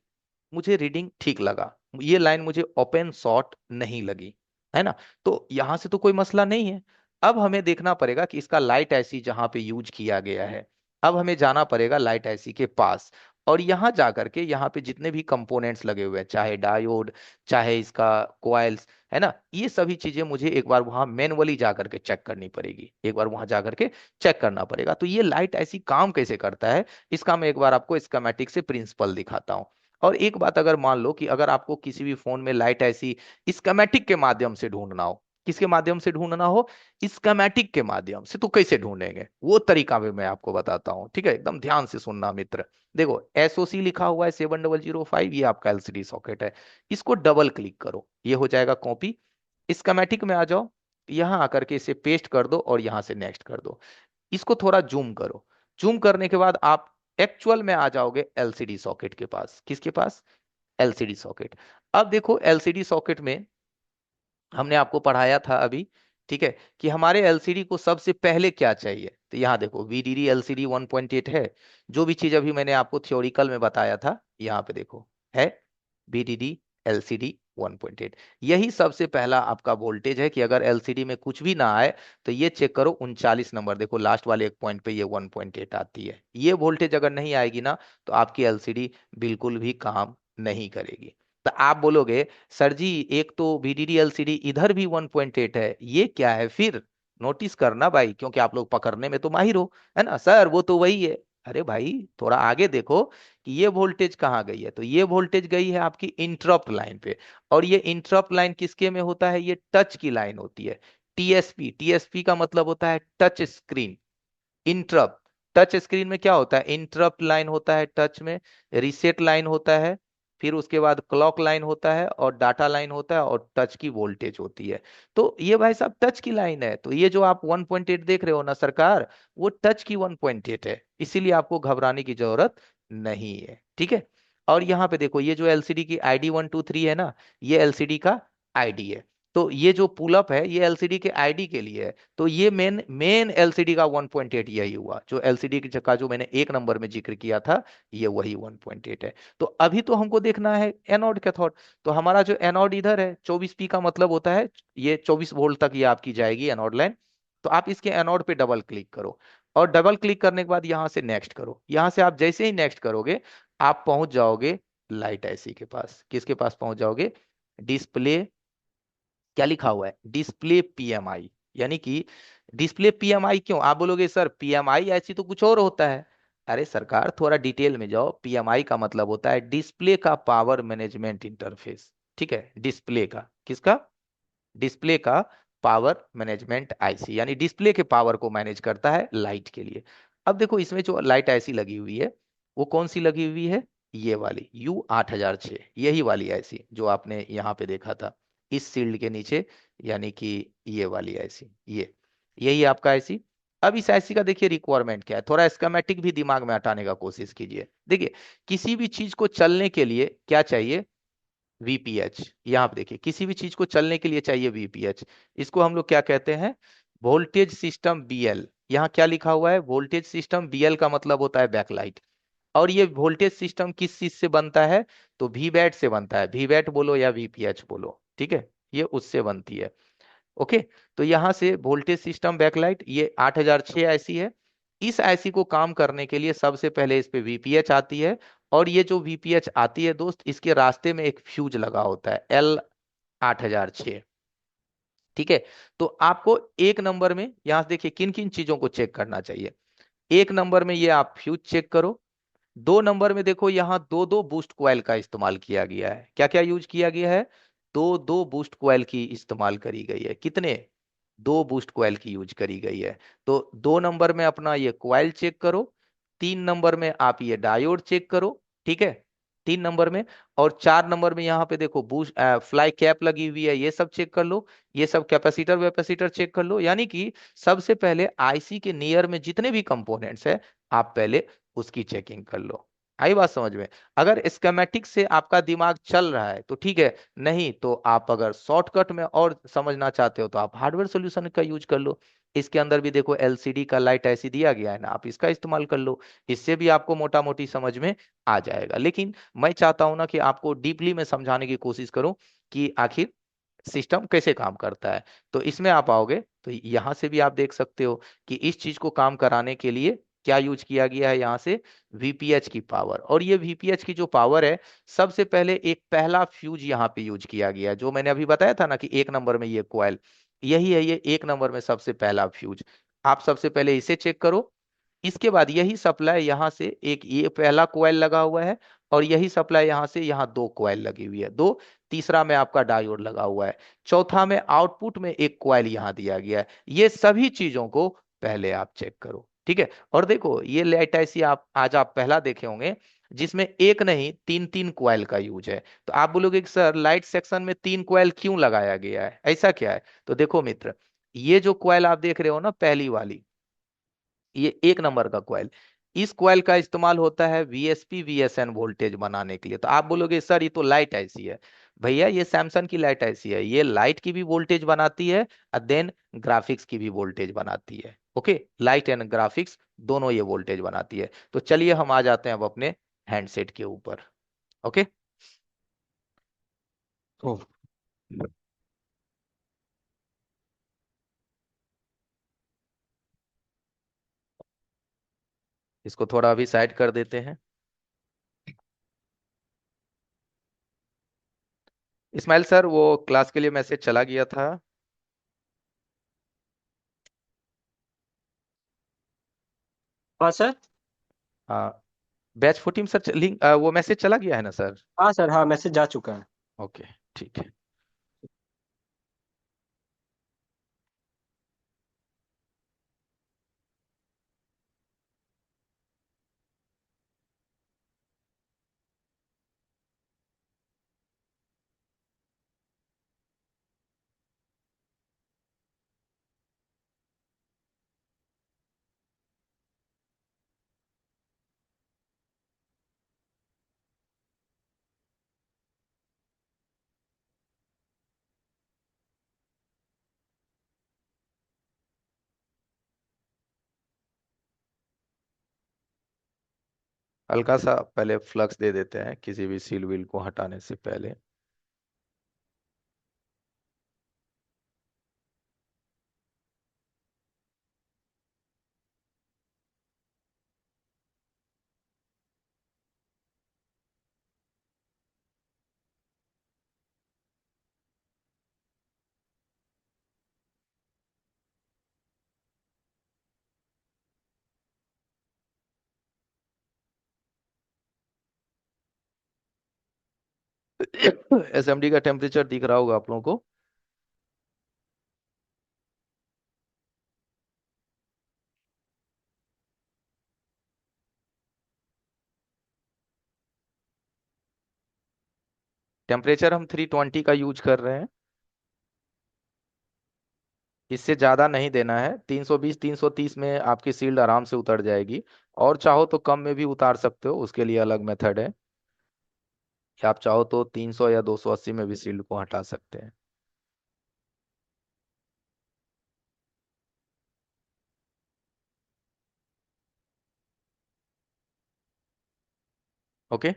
मुझे रीडिंग ठीक लगा, ये लाइन मुझे ओपन शॉर्ट नहीं लगी, है ना। तो यहां से तो कोई मसला नहीं है। अब हमें देखना पड़ेगा कि इसका लाइट ऐसी जहां पे यूज किया गया है, अब हमें जाना पड़ेगा लाइट ऐसी के पास। और यहाँ जा करके यहाँ पे जितने भी कंपोनेंट्स लगे हुए हैं, चाहे डायोड, चाहे इसका कोयल्स, है ना, ये सभी चीजें मुझे एक बार वहां मैनुअली जा करके चेक करनी पड़ेगी, एक बार वहां जा करके चेक करना पड़ेगा। तो ये लाइट ऐसी काम कैसे करता है, इसका मैं एक बार आपको स्कीमेटिक से प्रिंसिपल दिखाता हूँ। और एक बात, अगर मान लो कि अगर आपको किसी भी फोन में लाइट ऐसी स्कीमेटिक के माध्यम से ढूंढना हो, किसके माध्यम से ढूंढना हो, स्कीमेटिक के माध्यम से, तो कैसे ढूंढेंगे वो तरीका भी मैं आपको बताता हूँ, ठीक है, एकदम ध्यान से सुनना मित्र। देखो एसओसी लिखा हुआ है 7005, ये आपका एलसीडी सॉकेट है। इसको डबल क्लिक करो, ये हो जाएगा कॉपी। स्कीमेटिक में आ जाओ, यहां आकर के इसे पेस्ट कर दो और यहां से नेक्स्ट कर दो। इसको थोड़ा जूम करो, जूम करने के बाद आप एक्चुअल में आ जाओगे एलसीडी सॉकेट के पास। किसके पास? LCD socket. अब देखो एलसीडी सॉकेट में हमने आपको पढ़ाया था अभी, ठीक है, कि हमारे एलसीडी को सबसे पहले क्या चाहिए। तो यहाँ देखो वीडीडी एलसीडी 1.8 है, जो भी चीज अभी मैंने आपको थ्योरिकल में बताया था, यहाँ पे देखो है वीडीडी एलसीडी 1.8। यही सबसे पहला आपका वोल्टेज है कि अगर एलसीडी में कुछ भी ना आए तो ये चेक करो 39 नंबर, देखो लास्ट वाले एक पॉइंट पे ये 1.8 आती है। ये वोल्टेज अगर नहीं आएगी ना तो आपकी एलसीडी बिल्कुल भी काम नहीं करेगी। तो आप बोलोगे सर जी एक तो VDD LCD इधर भी 1.8 है, ये क्या है फिर? नोटिस करना भाई, क्योंकि आप लोग पकड़ने में तो माहिर हो, है ना सर, वो तो वही है। अरे भाई थोड़ा आगे देखो कि ये वोल्टेज कहाँ गई है। तो ये वोल्टेज गई है आपकी इंटरप्ट लाइन पे। और ये इंटरप्ट लाइन किसके में होता है? ये टच की लाइन होती है। टीएसपी, टीएसपी का मतलब होता है touch screen. Interrupt, touch screen में क्या होता है? इंटरप्ट लाइन होता है टच में, रिसेट लाइन होता है, फिर उसके बाद क्लॉक लाइन होता है और डाटा लाइन होता है और टच की वोल्टेज होती है। तो ये भाई साहब टच की लाइन है। तो ये जो आप 1.8 देख रहे हो ना सरकार, वो टच की 1.8 है, इसीलिए आपको घबराने की जरूरत नहीं है, ठीक है। और यहाँ पे देखो ये जो एलसीडी की आईडी 123 है ना, ये एलसीडी का आईडी है। तो ये जो पुलअप है ये एलसीडी के आईडी के लिए है। तो ये मेन मेन एलसीडी का 1.8 यही हुआ, जो एलसीडी का जो मैंने एक नंबर में जिक्र किया था, ये वही 1.8 है। तो अभी तो हमको देखना है एनोड कैथोड। तो हमारा जो एनोड इधर है 24p का मतलब होता है ये 24 वोल्ट तक ये आपकी जाएगी एनोड लाइन। तो आप इसके एनोड पे डबल क्लिक करो, और डबल क्लिक करने के बाद यहां से नेक्स्ट करो। यहां से आप जैसे ही नेक्स्ट करोगे आप पहुंच जाओगे लाइट आईसी के पास। किसके पास पहुंच जाओगे? डिस्प्ले, क्या लिखा हुआ है? Display PMI. यानी कि डिस्प्ले पीएमआई क्यों? आप बोलोगे सर पीएमआई ऐसी तो कुछ और होता है। अरे सरकार थोड़ा डिटेल में जाओ, पीएमआई का मतलब होता है डिस्प्ले का पावर मैनेजमेंट इंटरफेस, ठीक है, डिस्प्ले का, किसका? डिस्प्ले का पावर मैनेजमेंट आईसी, यानी डिस्प्ले के पावर को मैनेज करता है लाइट के लिए। अब देखो इसमें जो लाइट आईसी लगी हुई है वो कौन सी लगी हुई है? ये वाली U8006, यही वाली आईसी जो आपने यहाँ पे देखा था इस सील्ड के नीचे, यानी कि ये वाली आईसी, ये यही आपका आईसी। अब इस आईसी का देखिए रिक्वायरमेंट क्या है, थोड़ा स्कीमेटिक भी दिमाग में हटाने का कोशिश कीजिए। देखिए किसी भी चीज को चलने के लिए क्या चाहिए? वीपीएच। यहाँ पे देखिए किसी भी चीज को चलने के लिए चाहिए वीपीएच। इसको हम लोग क्या कहते हैं? Voltage system BL. यहाँ क्या लिखा हुआ है? वोल्टेज सिस्टम बीएल का मतलब होता है बैकलाइट। और ये वोल्टेज सिस्टम किस चीज से बनता है? तो वीवैट से बनता है, वीवैट बोलो या वीपीएच बोलो, ठीक है, ये उससे बनती है। ओके। तो यहाँ से वोल्टेज सिस्टम बैकलाइट ये 8006 आईसी है। इस आईसी को काम करने के लिए सबसे पहले इस पे वीपीएच आती है। और ये जो वीपीएच आती है दोस्त, इसके रास्ते में एक फ्यूज लगा होता है L8006, ठीक है। तो आपको एक नंबर में यहाँ से देखिए किन किन चीजों को चेक करना चाहिए। एक नंबर में ये आप फ्यूज चेक करो। दो नंबर में देखो यहाँ दो दो बूस्ट कॉइल का इस्तेमाल किया गया है। क्या क्या यूज किया गया है? दो दो बूस्ट कॉइल की इस्तेमाल करी गई है। कितने? दो बूस्ट कॉइल की यूज करी गई है। तो दो नंबर में अपना ये कॉइल चेक करो। तीन नंबर में आप ये डायोड चेक करो, ठीक है, तीन नंबर में। और चार नंबर में यहाँ पे देखो बूस्ट फ्लाई कैप लगी हुई है, ये सब चेक कर लो। ये सब कैपेसिटर वेपेसिटर चेक कर लो। यानी कि सबसे पहले आईसी के नियर में जितने भी कंपोनेंट्स है आप पहले उसकी चेकिंग कर लो। आई बात समझ में? अगर स्केमेटिक से आपका दिमाग चल रहा है तो ठीक है, नहीं तो आप अगर शॉर्टकट में और समझना चाहते हो तो आप हार्डवेयर सॉल्यूशन का यूज कर लो। इसके अंदर भी देखो एलसीडी का लाइट ऐसी दिया गया है ना, आप इसका इस्तेमाल कर लो। इससे भी आपको मोटा मोटी समझ में आ जाएगा। लेकिन मैं चाहता हूं ना कि आपको डीपली में समझाने की कोशिश करूं कि आखिर सिस्टम कैसे काम करता है। तो इसमें आप आओगे तो यहाँ से भी आप देख सकते हो कि इस चीज को काम कराने के लिए क्या यूज किया गया है यहाँ से? वीपीएच की पावर। और ये वीपीएच की जो पावर है, सबसे पहले एक पहला फ्यूज यहाँ पे यूज किया गया है, जो मैंने अभी बताया था ना कि 1 नंबर में ये कॉइल, यही है ये 1 नंबर में सबसे पहला फ्यूज। आप सबसे पहले इसे चेक करो। इसके बाद यही सप्लाई यहाँ से, एक ये पहला कोयल लगा हुआ है, और यही सप्लाई यहाँ से यहाँ 2 कोयल लगी हुई है, दो। तीसरा में आपका डायोड लगा हुआ है। चौथा में आउटपुट में एक कोयल यहाँ दिया गया है। ये सभी चीजों को पहले आप चेक करो, ठीक है। और देखो ये लाइट ऐसी आप आज आप पहला देखे होंगे, जिसमें एक नहीं तीन तीन कोयल का यूज है। तो आप बोलोगे कि सर लाइट सेक्शन में 3 कोयल क्यों लगाया गया है, ऐसा क्या है? तो देखो मित्र, ये जो कोयल आप देख रहे हो ना, पहली वाली, ये 1 नंबर का कॉइल, इस कॉइल का इस्तेमाल होता है वीएसपी वीएसएन वोल्टेज बनाने के लिए। तो आप बोलोगे सर ये तो लाइट ऐसी है। भैया ये सैमसंग की लाइट ऐसी है, ये लाइट की भी वोल्टेज बनाती है और देन ग्राफिक्स की भी वोल्टेज बनाती है। ओके, लाइट एंड ग्राफिक्स दोनों ये वोल्टेज बनाती है। तो चलिए हम आ जाते हैं अब अपने हैंडसेट के ऊपर। ओके। ओह, इसको थोड़ा अभी साइड कर देते हैं। इस्माइल सर, वो क्लास के लिए मैसेज चला गया था। हाँ सर। हाँ, बैच 14 सर, लिंक वो मैसेज चला गया है ना सर? हाँ सर, हाँ मैसेज जा चुका है। ओके, ठीक है। हल्का सा पहले फ्लक्स दे देते हैं किसी भी सील व्हील को हटाने से पहले। एसएमडी का टेम्परेचर दिख रहा होगा आप लोगों को। टेम्परेचर हम 320 का यूज कर रहे हैं। इससे ज्यादा नहीं देना है। 320 330 में आपकी सील्ड आराम से उतर जाएगी। और चाहो तो कम में भी उतार सकते हो, उसके लिए अलग मेथड है। या आप चाहो तो 300 या 280 में भी सील्ड को हटा सकते हैं। ओके,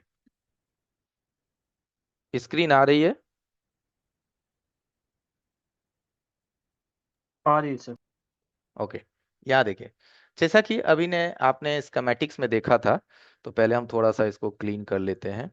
स्क्रीन आ रही है? हाँ जी सर। ओके, यहाँ देखिए, जैसा कि अभी ने आपने स्कीमेटिक्स में देखा था, तो पहले हम थोड़ा सा इसको क्लीन कर लेते हैं।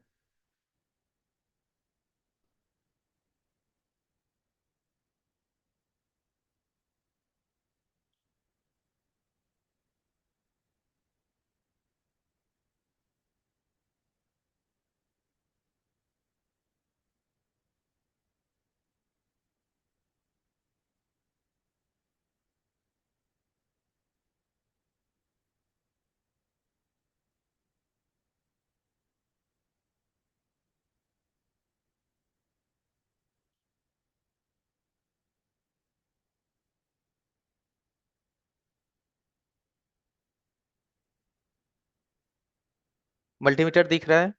मल्टीमीटर दिख रहा है?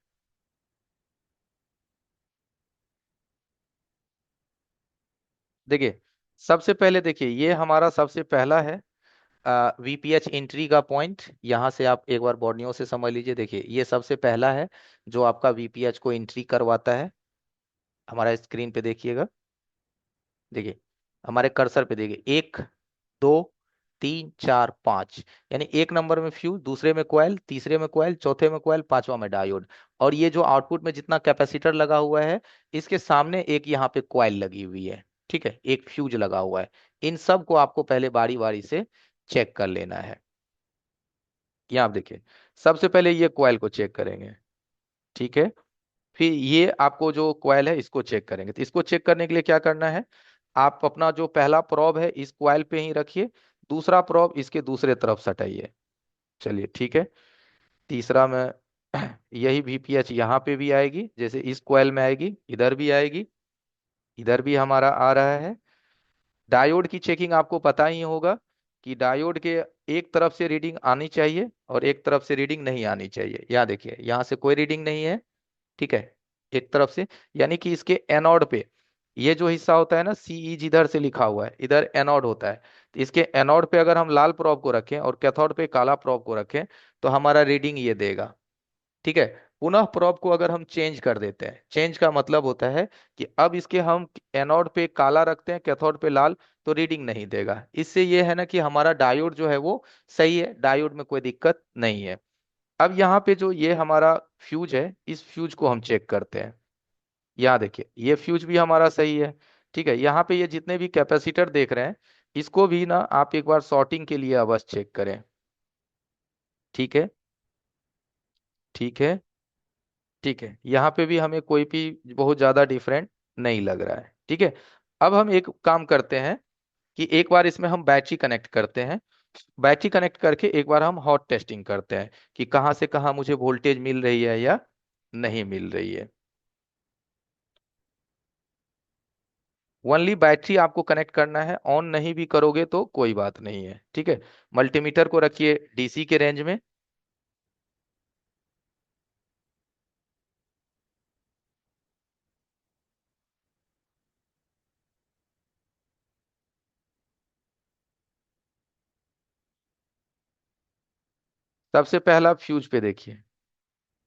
देखिए, सबसे पहले देखिए, ये हमारा सबसे पहला है वीपीएच एंट्री का पॉइंट। यहाँ से आप एक बार बॉर्नियो से समझ लीजिए। देखिए ये सबसे पहला है जो आपका वीपीएच को एंट्री करवाता है। हमारा स्क्रीन पे देखिएगा, देखिए हमारे कर्सर पे देखिए, 1 2 तीन चार पांच, यानी एक नंबर में फ्यूज, दूसरे में कोयल, तीसरे में कोयल, चौथे में कोयल, पांचवा में डायोड। और ये जो आउटपुट में जितना कैपेसिटर लगा हुआ है, इसके सामने एक यहाँ पे कोयल लगी हुई है, ठीक है, एक फ्यूज लगा हुआ है। इन सब को आपको पहले बारी बारी से चेक कर लेना है। यहाँ आप देखिए, सबसे पहले ये कोयल को चेक करेंगे, ठीक है। फिर ये आपको जो कॉइल है इसको चेक करेंगे। तो इसको चेक करने के लिए क्या करना है, आप अपना जो पहला प्रोब है इस कॉइल पे ही रखिए, दूसरा प्रोब इसके दूसरे तरफ सटाइए। चलिए ठीक है। तीसरा में यही वीपीएच यहाँ पे भी आएगी, जैसे इस कॉइल में आएगी, इधर भी आएगी, इधर भी हमारा आ रहा है। डायोड की चेकिंग आपको पता ही होगा कि डायोड के एक तरफ से रीडिंग आनी चाहिए और एक तरफ से रीडिंग नहीं आनी चाहिए। यहाँ देखिए, यहाँ से कोई रीडिंग नहीं है, ठीक है, एक तरफ से, यानी कि इसके एनोड पे ये जो हिस्सा होता है ना, सीई जिधर से लिखा हुआ है, इधर एनोड होता है। तो इसके एनोड पे अगर हम लाल प्रोब को रखें और कैथोड पे काला प्रोब को रखें, तो हमारा रीडिंग ये देगा, ठीक है। पुनः प्रोब को अगर हम चेंज कर देते हैं, चेंज का मतलब होता है कि अब इसके हम एनोड पे काला रखते हैं, कैथोड पे लाल, तो रीडिंग नहीं देगा। इससे ये है ना कि हमारा डायोड जो है वो सही है, डायोड में कोई दिक्कत नहीं है। अब यहाँ पे जो ये हमारा फ्यूज है, इस फ्यूज को हम चेक करते हैं। यहाँ देखिए, ये फ्यूज भी हमारा सही है, ठीक है। यहाँ पे ये जितने भी कैपेसिटर देख रहे हैं, इसको भी ना आप एक बार सॉर्टिंग के लिए अवश्य चेक करें, ठीक है, ठीक है, ठीक है। यहाँ पे भी हमें कोई भी बहुत ज्यादा डिफरेंट नहीं लग रहा है, ठीक है। अब हम एक काम करते हैं कि एक बार इसमें हम बैटरी कनेक्ट करते हैं। बैटरी कनेक्ट करके एक बार हम हॉट टेस्टिंग करते हैं कि कहाँ से कहाँ मुझे वोल्टेज मिल रही है या नहीं मिल रही है। ओनली बैटरी आपको कनेक्ट करना है, ऑन नहीं भी करोगे तो कोई बात नहीं है, ठीक है। मल्टीमीटर को रखिए डीसी के रेंज में। सबसे पहला फ्यूज पे देखिए,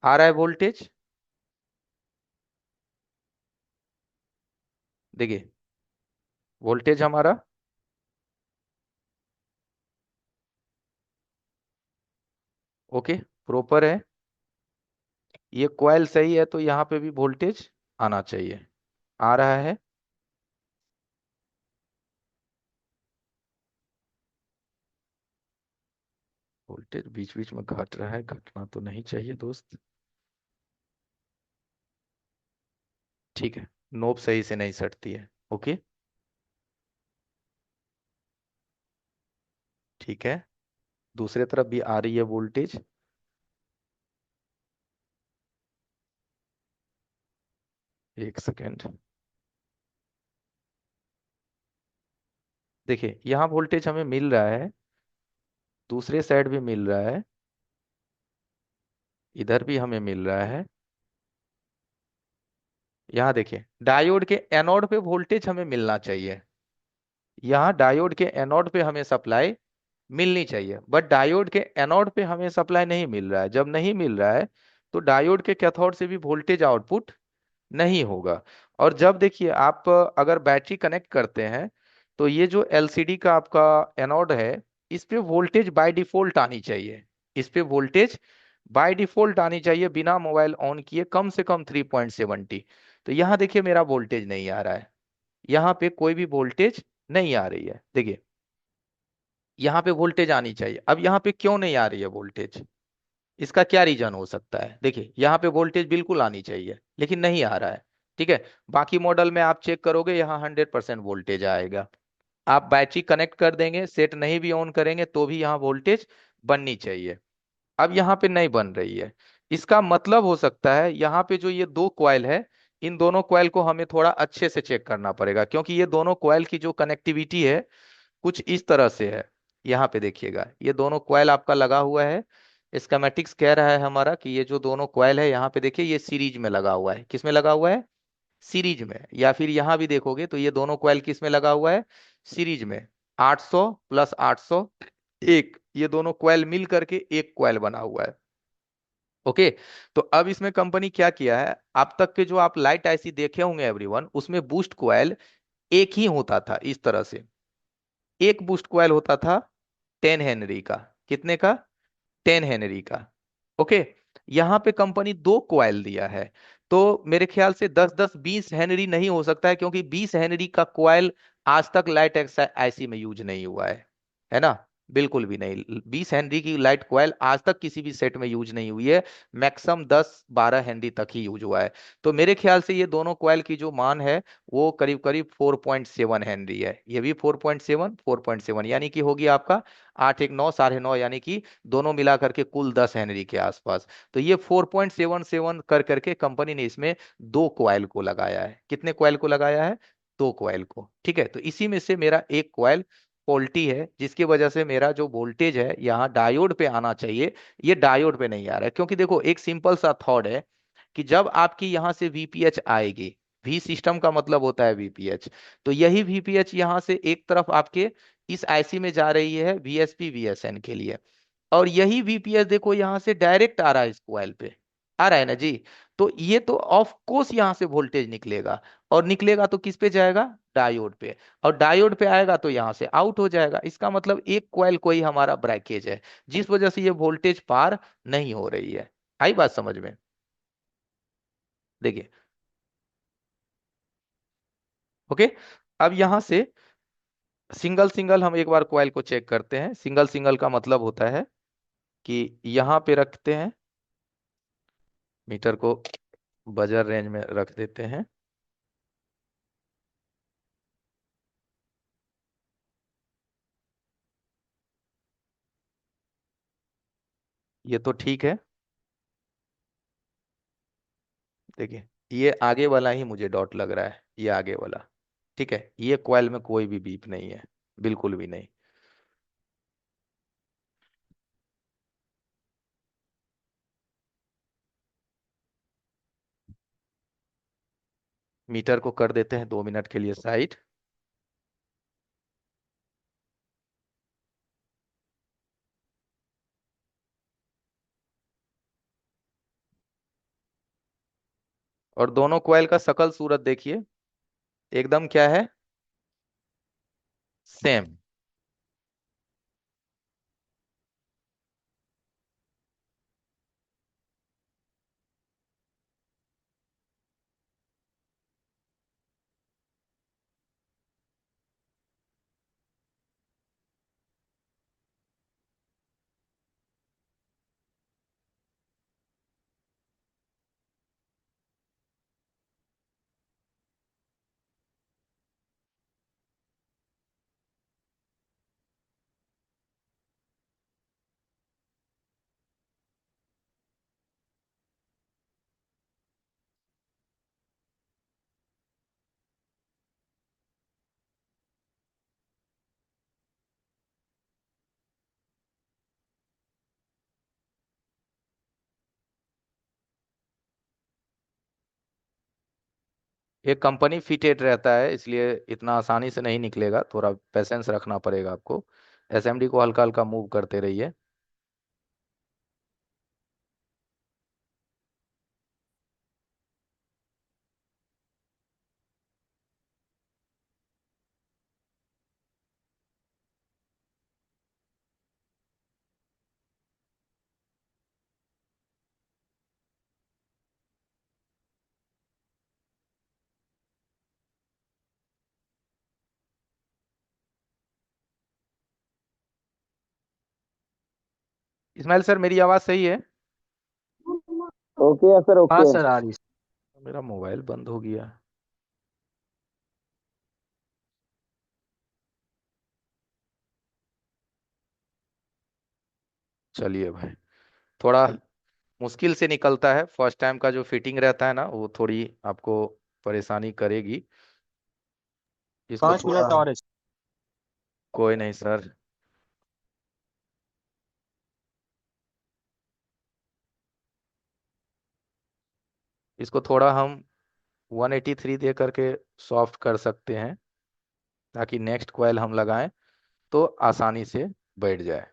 आ रहा है वोल्टेज, देखिए वोल्टेज हमारा ओके, प्रॉपर है। ये कॉइल सही है, तो यहाँ पे भी वोल्टेज आना चाहिए, आ रहा है। वोल्टेज बीच बीच में घट रहा है, घटना तो नहीं चाहिए दोस्त, ठीक है। नोब सही से नहीं सटती है, ओके, ठीक है। दूसरे तरफ भी आ रही है वोल्टेज, एक सेकेंड। देखिए यहाँ वोल्टेज हमें मिल रहा है, दूसरे साइड भी मिल रहा है, इधर भी हमें मिल रहा है। यहाँ देखिए, डायोड के एनोड पे वोल्टेज हमें मिलना चाहिए, यहाँ डायोड के एनोड पे हमें सप्लाई मिलनी चाहिए, बट डायोड के एनोड पे हमें सप्लाई नहीं मिल रहा है। जब नहीं मिल रहा है, तो डायोड के कैथोड से भी वोल्टेज आउटपुट नहीं होगा। और जब देखिए आप अगर बैटरी कनेक्ट करते हैं, तो ये जो एलसीडी का आपका एनोड है, इस पे वोल्टेज बाय डिफॉल्ट आनी चाहिए, इस पे वोल्टेज बाय डिफॉल्ट आनी चाहिए, बिना मोबाइल ऑन किए, कम से कम 3.70। तो यहाँ देखिए मेरा वोल्टेज नहीं आ रहा है, यहाँ पे कोई भी वोल्टेज नहीं आ रही है। देखिए यहाँ पे वोल्टेज आनी चाहिए, अब यहाँ पे क्यों नहीं आ रही है वोल्टेज, इसका क्या रीजन हो सकता है। देखिए यहाँ पे वोल्टेज बिल्कुल आनी चाहिए लेकिन नहीं आ रहा है, ठीक है। बाकी मॉडल में आप चेक करोगे, यहाँ 100% वोल्टेज आएगा। आप बैटरी कनेक्ट कर देंगे, सेट नहीं भी ऑन करेंगे, तो भी यहाँ वोल्टेज बननी चाहिए। अब यहाँ पे नहीं बन रही है, इसका मतलब हो सकता है यहाँ पे जो ये दो कॉइल है, इन दोनों कॉइल को हमें थोड़ा अच्छे से चेक करना पड़ेगा, क्योंकि ये दोनों कॉइल की जो कनेक्टिविटी है कुछ इस तरह से है। यहाँ पे देखिएगा, ये दोनों कॉइल आपका लगा हुआ है, स्कीमेटिक्स कह रहा है हमारा कि ये जो दोनों कॉइल है, यहाँ पे देखिए ये सीरीज में लगा हुआ है। किस में लगा हुआ है, सीरीज में। या फिर यहाँ भी देखोगे तो ये दोनों कॉइल किस में लगा हुआ है, सीरीज में। 800 प्लस 800 एक, ये दोनों कॉइल मिल करके एक कॉइल बना हुआ है, ओके। तो अब इसमें कंपनी क्या किया है, अब तक के जो आप लाइट आईसी देखे होंगे एवरीवन, उसमें बूस्ट कॉइल एक ही होता था, इस तरह से एक बूस्ट कॉइल होता था, 10 हेनरी का। कितने का? 10 हेनरी का। ओके। यहाँ पे कंपनी 2 कॉइल दिया है, तो मेरे ख्याल से 10 10 20 हेनरी नहीं हो सकता है, क्योंकि 20 हेनरी का कॉइल आज तक लाइट आईसी में यूज नहीं हुआ है ना? बिल्कुल भी नहीं। 20 हेनरी की लाइट कॉइल आज तक किसी भी सेट में यूज नहीं हुई है। मैक्सिमम 10 12 हेनरी तक ही यूज हुआ है। तो मेरे ख्याल से ये दोनों कॉइल की जो मान है वो करीब करीब 4.7 हेनरी है। ये भी 4.7 यानी कि होगी आपका 8 1 9 9.5, यानी कि दोनों मिला करके कुल 10 हेनरी के आसपास। तो ये 4.77 कर करके कंपनी ने इसमें 2 कॉइल को लगाया है। कितने कॉइल को लगाया है? 2 कॉइल को। ठीक है, तो इसी में से मेरा एक कॉइल फॉल्टी है, जिसकी वजह से मेरा जो वोल्टेज है यहाँ डायोड पे आना चाहिए, ये डायोड पे नहीं आ रहा है। क्योंकि देखो, एक सिंपल सा थॉट है कि जब आपकी यहाँ से वीपीएच आएगी, वी सिस्टम का मतलब होता है वीपीएच, तो यही वीपीएच यहाँ से एक तरफ आपके इस आईसी में जा रही है वीएसपी वीएसएन के लिए, और यही वीपीएस देखो यहाँ से डायरेक्ट आ रहा है इस कॉइल पे। आ रहा है ना जी? तो ये तो ऑफ कोर्स यहाँ से वोल्टेज निकलेगा, और निकलेगा तो किस पे जाएगा? डायोड पे। और डायोड पे आएगा तो यहाँ से आउट हो जाएगा। इसका मतलब एक कॉइल को ही हमारा ब्रेकेज है, जिस वजह से ये वोल्टेज पार नहीं हो रही है। आई बात समझ में? देखिए। ओके। अब यहाँ से सिंगल सिंगल हम एक बार कॉइल को चेक करते हैं। सिंगल सिंगल का मतलब होता है कि यहाँ पे रखते हैं, मीटर को बजर रेंज में रख देते हैं। ये तो ठीक है। देखिए, ये आगे वाला ही मुझे डॉट लग रहा है, ये आगे वाला। ठीक है, ये कॉइल में कोई भी बीप नहीं है, बिल्कुल भी नहीं। मीटर को कर देते हैं 2 मिनट के लिए साइड। और दोनों कॉइल का शकल सूरत देखिए, एकदम क्या है? सेम। ये कंपनी फिटेड रहता है, इसलिए इतना आसानी से नहीं निकलेगा, थोड़ा पेशेंस रखना पड़ेगा आपको। एसएमडी को हल्का हल्का मूव करते रहिए। इस्माइल सर, मेरी आवाज सही है? ओके है सर, हाँ ओके है। सर, आ रही। मेरा मोबाइल बंद हो गया। चलिए भाई, थोड़ा मुश्किल से निकलता है, फर्स्ट टाइम का जो फिटिंग रहता है ना, वो थोड़ी आपको परेशानी करेगी। इसको 5 मिनट थोड़ा। और है। कोई नहीं सर। इसको थोड़ा हम 183 दे करके सॉफ्ट कर सकते हैं, ताकि नेक्स्ट कॉइल हम लगाएं तो आसानी से बैठ जाए।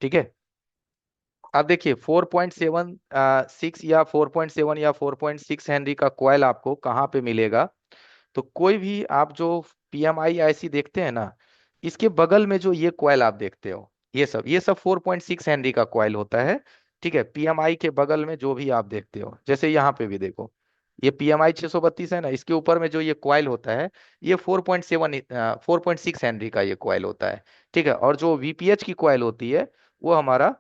ठीक है। अब देखिए, 4.7 या 4.7 या 4.6 हेनरी का कॉइल आपको कहाँ पे मिलेगा? तो कोई भी आप जो पीएमआई आईसी देखते हैं ना, इसके बगल में जो ये कॉइल आप देखते हो, ये सब 4.6 हेनरी का कॉइल होता है। ठीक है, पीएमआई के बगल में जो भी आप देखते हो, जैसे यहाँ पे भी देखो, ये पीएमआई 632 है ना, इसके ऊपर में जो ये कॉइल होता है, ये 4.6 हेनरी का ये कॉइल होता है। ठीक है, और जो वीपीएच की कॉइल होती है वो हमारा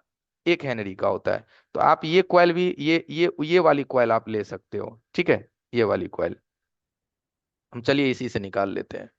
1 हेनरी का होता है। तो आप ये कॉइल भी, ये वाली कॉइल आप ले सकते हो। ठीक है, ये वाली कॉइल हम चलिए इसी से निकाल लेते हैं।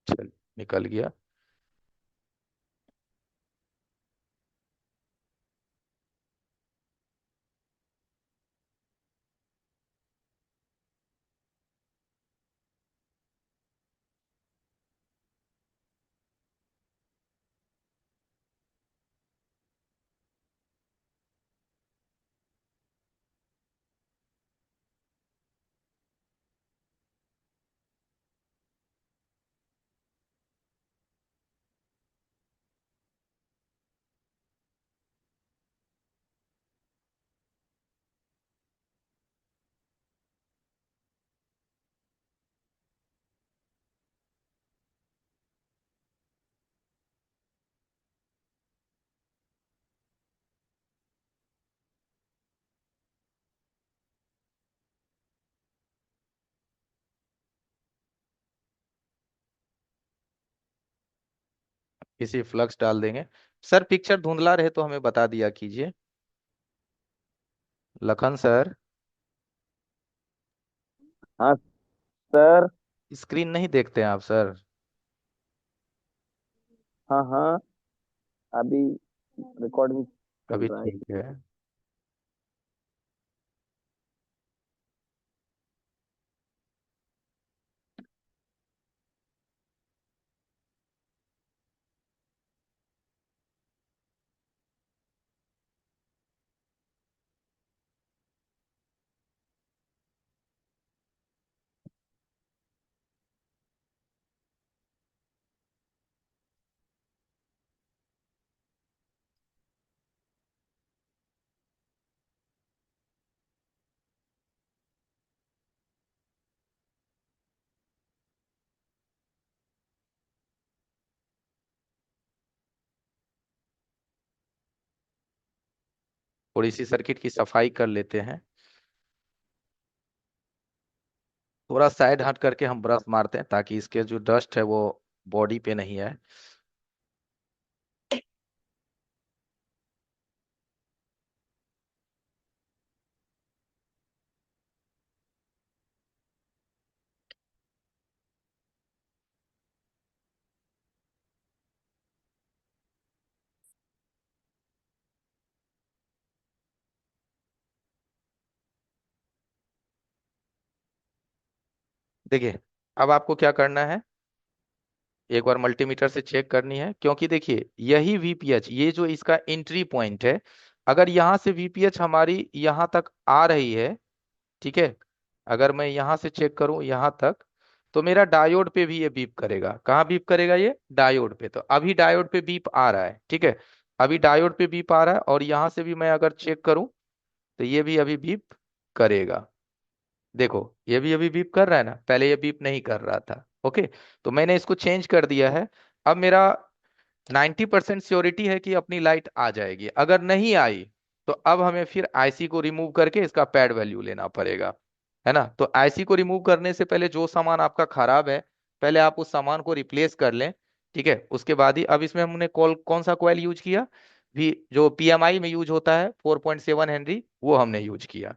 चल, निकल गया। किसी फ्लक्स डाल देंगे। सर पिक्चर धुंधला रहे तो हमें बता दिया कीजिए। लखन सर, हाँ सर। स्क्रीन नहीं देखते हैं आप सर? हाँ हाँ, अभी रिकॉर्डिंग चल अभी रहा है। ठीक है। थोड़ी सी सर्किट की सफाई कर लेते हैं। थोड़ा साइड हट करके हम ब्रश मारते हैं ताकि इसके जो डस्ट है वो बॉडी पे नहीं आए। देखिए, अब आपको क्या करना है, एक बार मल्टीमीटर से चेक करनी है, क्योंकि देखिए यही वीपीएच, ये जो इसका एंट्री पॉइंट है, अगर यहाँ से वीपीएच हमारी यहाँ तक आ रही है, ठीक है, अगर मैं यहाँ से चेक करूँ यहाँ तक, तो मेरा डायोड पे भी ये बीप करेगा। कहाँ बीप करेगा? ये डायोड पे। तो अभी डायोड पे बीप आ रहा है, ठीक है, अभी डायोड पे बीप आ रहा है, और यहाँ से भी मैं अगर चेक करूँ तो ये भी अभी बीप करेगा। देखो, ये भी अभी बीप कर रहा है ना, पहले ये बीप नहीं कर रहा था। ओके, तो मैंने इसको चेंज कर दिया है। अब मेरा 90% श्योरिटी है कि अपनी लाइट आ जाएगी। अगर नहीं आई तो अब हमें फिर आईसी को रिमूव करके इसका पैड वैल्यू लेना पड़ेगा। है ना। तो आईसी को रिमूव करने से पहले जो सामान आपका खराब है, पहले आप उस सामान को रिप्लेस कर लें। ठीक है, उसके बाद ही अब इसमें हमने कौन सा कॉइल यूज किया, भी जो पीएमआई में यूज होता है 4.7 हेनरी, वो हमने यूज किया।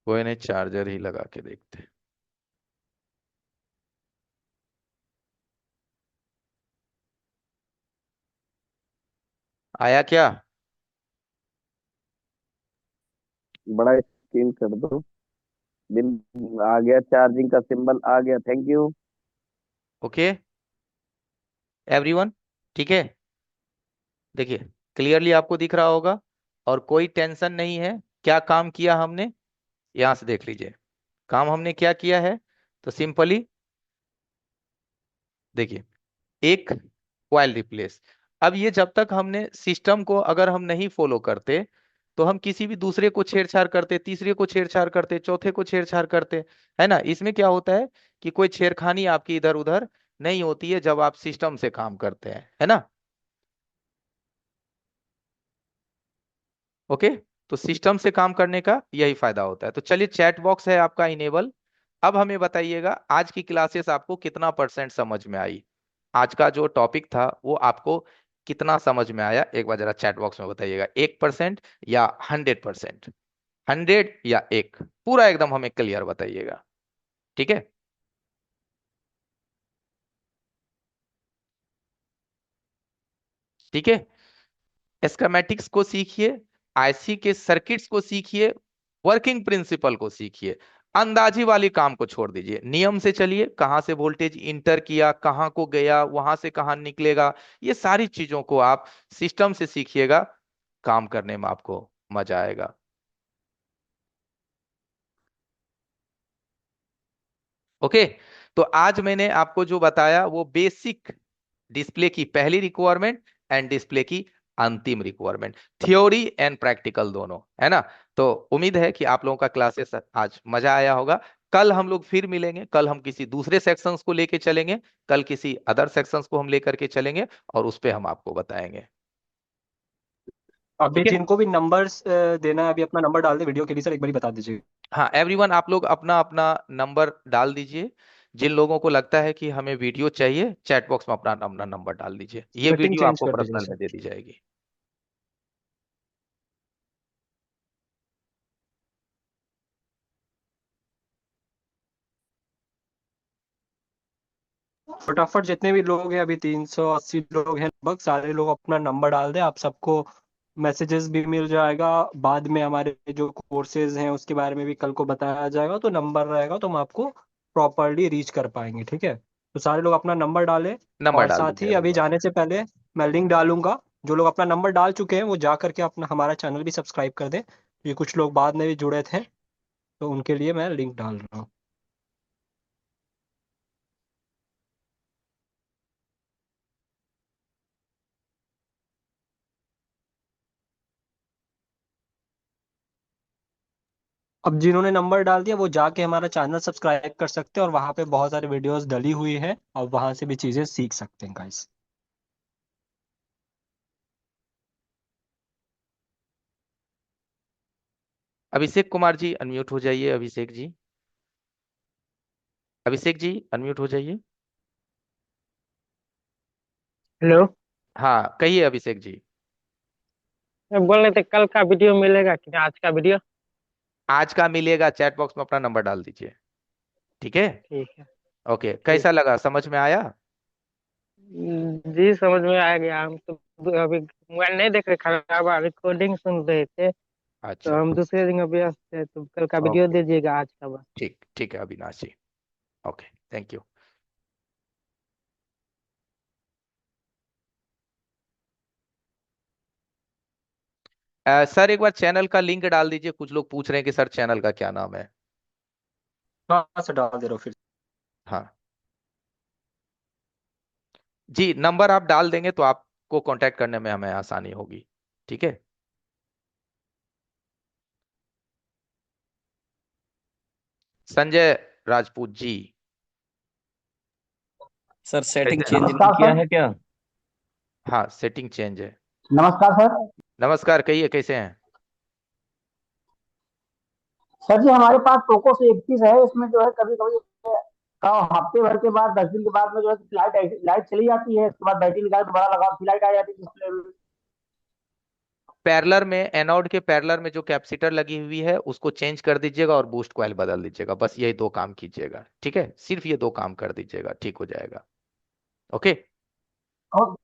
कोई नहीं, चार्जर ही लगा के देखते हैं। आया क्या? बड़ा स्केल कर दो। बिल आ गया, चार्जिंग का सिंबल आ गया, थैंक यू। ओके एवरीवन, ठीक है। देखिए, क्लियरली आपको दिख रहा होगा, और कोई टेंशन नहीं है। क्या काम किया हमने, यहां से देख लीजिए। काम हमने क्या किया है, तो सिंपली देखिए, एक कॉइल रिप्लेस। अब ये जब तक हमने सिस्टम को अगर हम नहीं फॉलो करते, तो हम किसी भी दूसरे को छेड़छाड़ करते, तीसरे को छेड़छाड़ करते, चौथे को छेड़छाड़ करते, है ना। इसमें क्या होता है कि कोई छेड़खानी आपकी इधर उधर नहीं होती है जब आप सिस्टम से काम करते हैं, है ना। ओके, तो सिस्टम से काम करने का यही फायदा होता है। तो चलिए, चैट बॉक्स है आपका इनेबल। अब हमें बताइएगा, आज की क्लासेस आपको कितना परसेंट समझ में आई। आज का जो टॉपिक था वो आपको कितना समझ में आया, एक बार जरा चैट बॉक्स में बताइएगा। 1% या 100%? 100 या एक, पूरा एकदम हमें क्लियर बताइएगा। ठीक है। ठीक है, स्कीमेटिक्स को सीखिए, आईसी के सर्किट्स को सीखिए, वर्किंग प्रिंसिपल को सीखिए। अंदाजी वाली काम को छोड़ दीजिए, नियम से चलिए। कहां से वोल्टेज इंटर किया, कहां को गया, वहां से कहां निकलेगा, ये सारी चीजों को आप सिस्टम से सीखिएगा। काम करने में आपको मजा आएगा। ओके, तो आज मैंने आपको जो बताया वो बेसिक डिस्प्ले की पहली रिक्वायरमेंट एंड डिस्प्ले की अंतिम रिक्वायरमेंट, थ्योरी एंड प्रैक्टिकल दोनों, है ना। तो उम्मीद है कि आप लोगों का क्लासेस आज मजा आया होगा। कल हम लोग फिर मिलेंगे, कल हम किसी दूसरे सेक्शंस को लेके चलेंगे, कल किसी अदर सेक्शंस को हम लेकर के चलेंगे, और उस पे हम आपको बताएंगे। अभी ठीक है। जिनको भी नंबर्स देना है, अभी अपना नंबर डाल दे वीडियो के लिए सर, एक बार बता दीजिए। हाँ एवरीवन, आप लोग अपना अपना नंबर डाल दीजिए। जिन लोगों को लगता है कि हमें वीडियो चाहिए, चैट बॉक्स में अपना अपना नंबर डाल दीजिए, ये सेटिंग वीडियो चेंज आपको कर दीजिए पर्सनल सर। में दे दी जाएगी। फटाफट जितने भी लोग हैं, अभी 380 लोग हैं लगभग, सारे लोग अपना नंबर डाल दें, आप सबको मैसेजेस भी मिल जाएगा। बाद में हमारे जो कोर्सेज हैं उसके बारे में भी कल को बताया जाएगा, तो नंबर रहेगा तो हम आपको प्रॉपरली रीच कर पाएंगे, ठीक है। तो सारे लोग अपना नंबर डालें। नंबर और डाल साथ दीजिए ही अभी एवरीवन। जाने से पहले मैं लिंक डालूंगा। जो लोग अपना नंबर डाल चुके हैं वो जा करके अपना हमारा चैनल भी सब्सक्राइब कर दें, क्योंकि कुछ लोग बाद में भी जुड़े थे, तो उनके लिए मैं लिंक डाल रहा हूँ। अब जिन्होंने नंबर डाल दिया वो जाके हमारा चैनल सब्सक्राइब कर सकते हैं, और वहाँ पे बहुत सारी वीडियोस डली हुई है, और वहाँ से भी चीज़ें सीख सकते हैं गाइस। अभिषेक कुमार जी अनम्यूट हो जाइए, अभिषेक जी। अभिषेक जी अनम्यूट हो जाइए। हेलो। हाँ कहिए अभिषेक जी। मैं बोल रहे थे कल का वीडियो मिलेगा कि आज का वीडियो? आज का मिलेगा, चैट बॉक्स में अपना नंबर डाल दीजिए। ठीक है। ठीक है। ओके, ठीक। कैसा लगा, समझ में आया? जी समझ में आ गया। हम तो अभी मोबाइल नहीं देख रहे, खराब रिकॉर्डिंग सुन रहे थे, तो अच्छा। हम दूसरे दिन अभी व्यस्त थे, तो कल का वीडियो ओके, दीजिएगा आज का बस। ठीक ठीक है Avinash ji. Okay, thank you. Sir एक बार चैनल का लिंक डाल दीजिए, कुछ लोग पूछ रहे हैं कि सर चैनल का क्या नाम है। हाँ सर, डाल दे रहा हूँ फिर। हाँ जी, नंबर आप डाल देंगे तो आपको कांटेक्ट करने में हमें आसानी होगी। ठीक है। संजय राजपूत जी, सर सेटिंग कैसे हैं चेंज आप? नहीं नमस्कार किया सर। है क्या? हाँ सेटिंग चेंज है। नमस्कार सर। नमस्कार, कहिए कैसे हैं? सर जी हमारे पास पोको से 31 है। इसमें जो है कभी कभी हफ्ते भर के बाद 10 दिन के बाद में जो है लाइट लाइट चली जाती है। उसके बाद बैटरी निकाल दोबारा लगाओ फिर लाइट आ जाती है डिस्प्ले में। पैरेलल में, एनोड के पैरेलल में जो कैपेसिटर लगी हुई है उसको चेंज कर दीजिएगा और बूस्ट कॉइल बदल दीजिएगा, बस यही दो काम कीजिएगा। ठीक है, सिर्फ ये दो काम कर दीजिएगा, ठीक हो जाएगा। ओके। और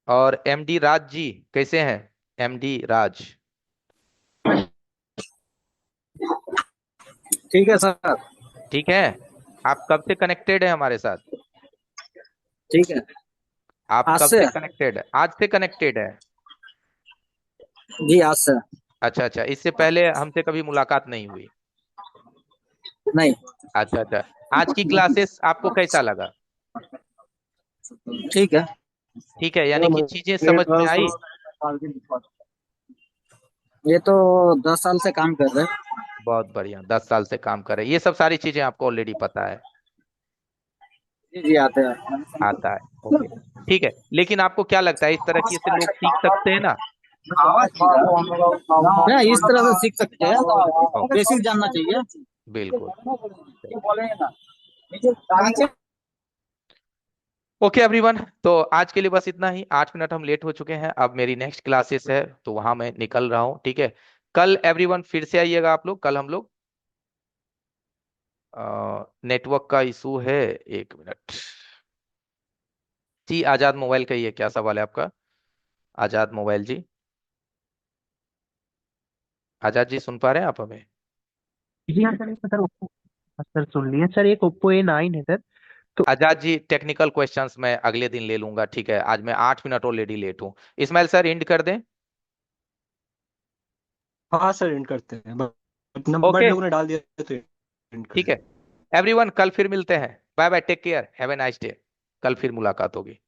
और एमडी राज जी कैसे हैं? एमडी राज, ठीक है सर। ठीक है। आप कब से कनेक्टेड है हमारे साथ? ठीक है। आप आज कब से। से कनेक्टेड है? आज से कनेक्टेड है? जी आज से। अच्छा अच्छा, इससे पहले हमसे कभी मुलाकात नहीं हुई? नहीं। अच्छा अच्छा। आज की क्लासेस आपको कैसा लगा? ठीक है। ठीक है, यानी कि चीजें समझ में आई? ये तो 10 साल से काम कर रहे हैं। बहुत बढ़िया, 10 साल से काम कर रहे हैं, ये सब सारी चीजें आपको ऑलरेडी पता है? जी जी आते हैं। आता है, ओके। ठीक है, लेकिन आपको क्या लगता है इस तरह की से लोग सीख सकते हैं ना? क्या इस तरह से सीख सकते हैं? ओके, बेसिक जानना चाहिए। बिल्कुल सही। ओके एवरीवन, तो आज के लिए बस इतना ही। 8 मिनट हम लेट हो चुके हैं, अब मेरी नेक्स्ट क्लासेस है तो वहां मैं निकल रहा हूँ। ठीक है, कल एवरीवन फिर से आइएगा आप लोग। कल हम लोग नेटवर्क का इशू है, 1 मिनट जी। आजाद मोबाइल का ही है, क्या सवाल है आपका? आजाद मोबाइल जी, आजाद जी सुन पा रहे हैं आप हमें? जी हाँ सर, सर ओप्पो। सर सुन लिए सर, एक ओप्पो A9 है सर। तो आजाद जी टेक्निकल क्वेश्चंस मैं अगले दिन ले लूंगा, ठीक है? आज मैं 8 मिनट ऑलरेडी लेट हूँ। इस्माइल सर एंड कर दें? हाँ सर, एंड करते हैं, नंबर ओके, लोगों ने डाल दिया तो एंड कर ठीक दें। है एवरीवन, कल फिर मिलते हैं। Bye bye, take care, have a nice day. कल फिर मुलाकात होगी।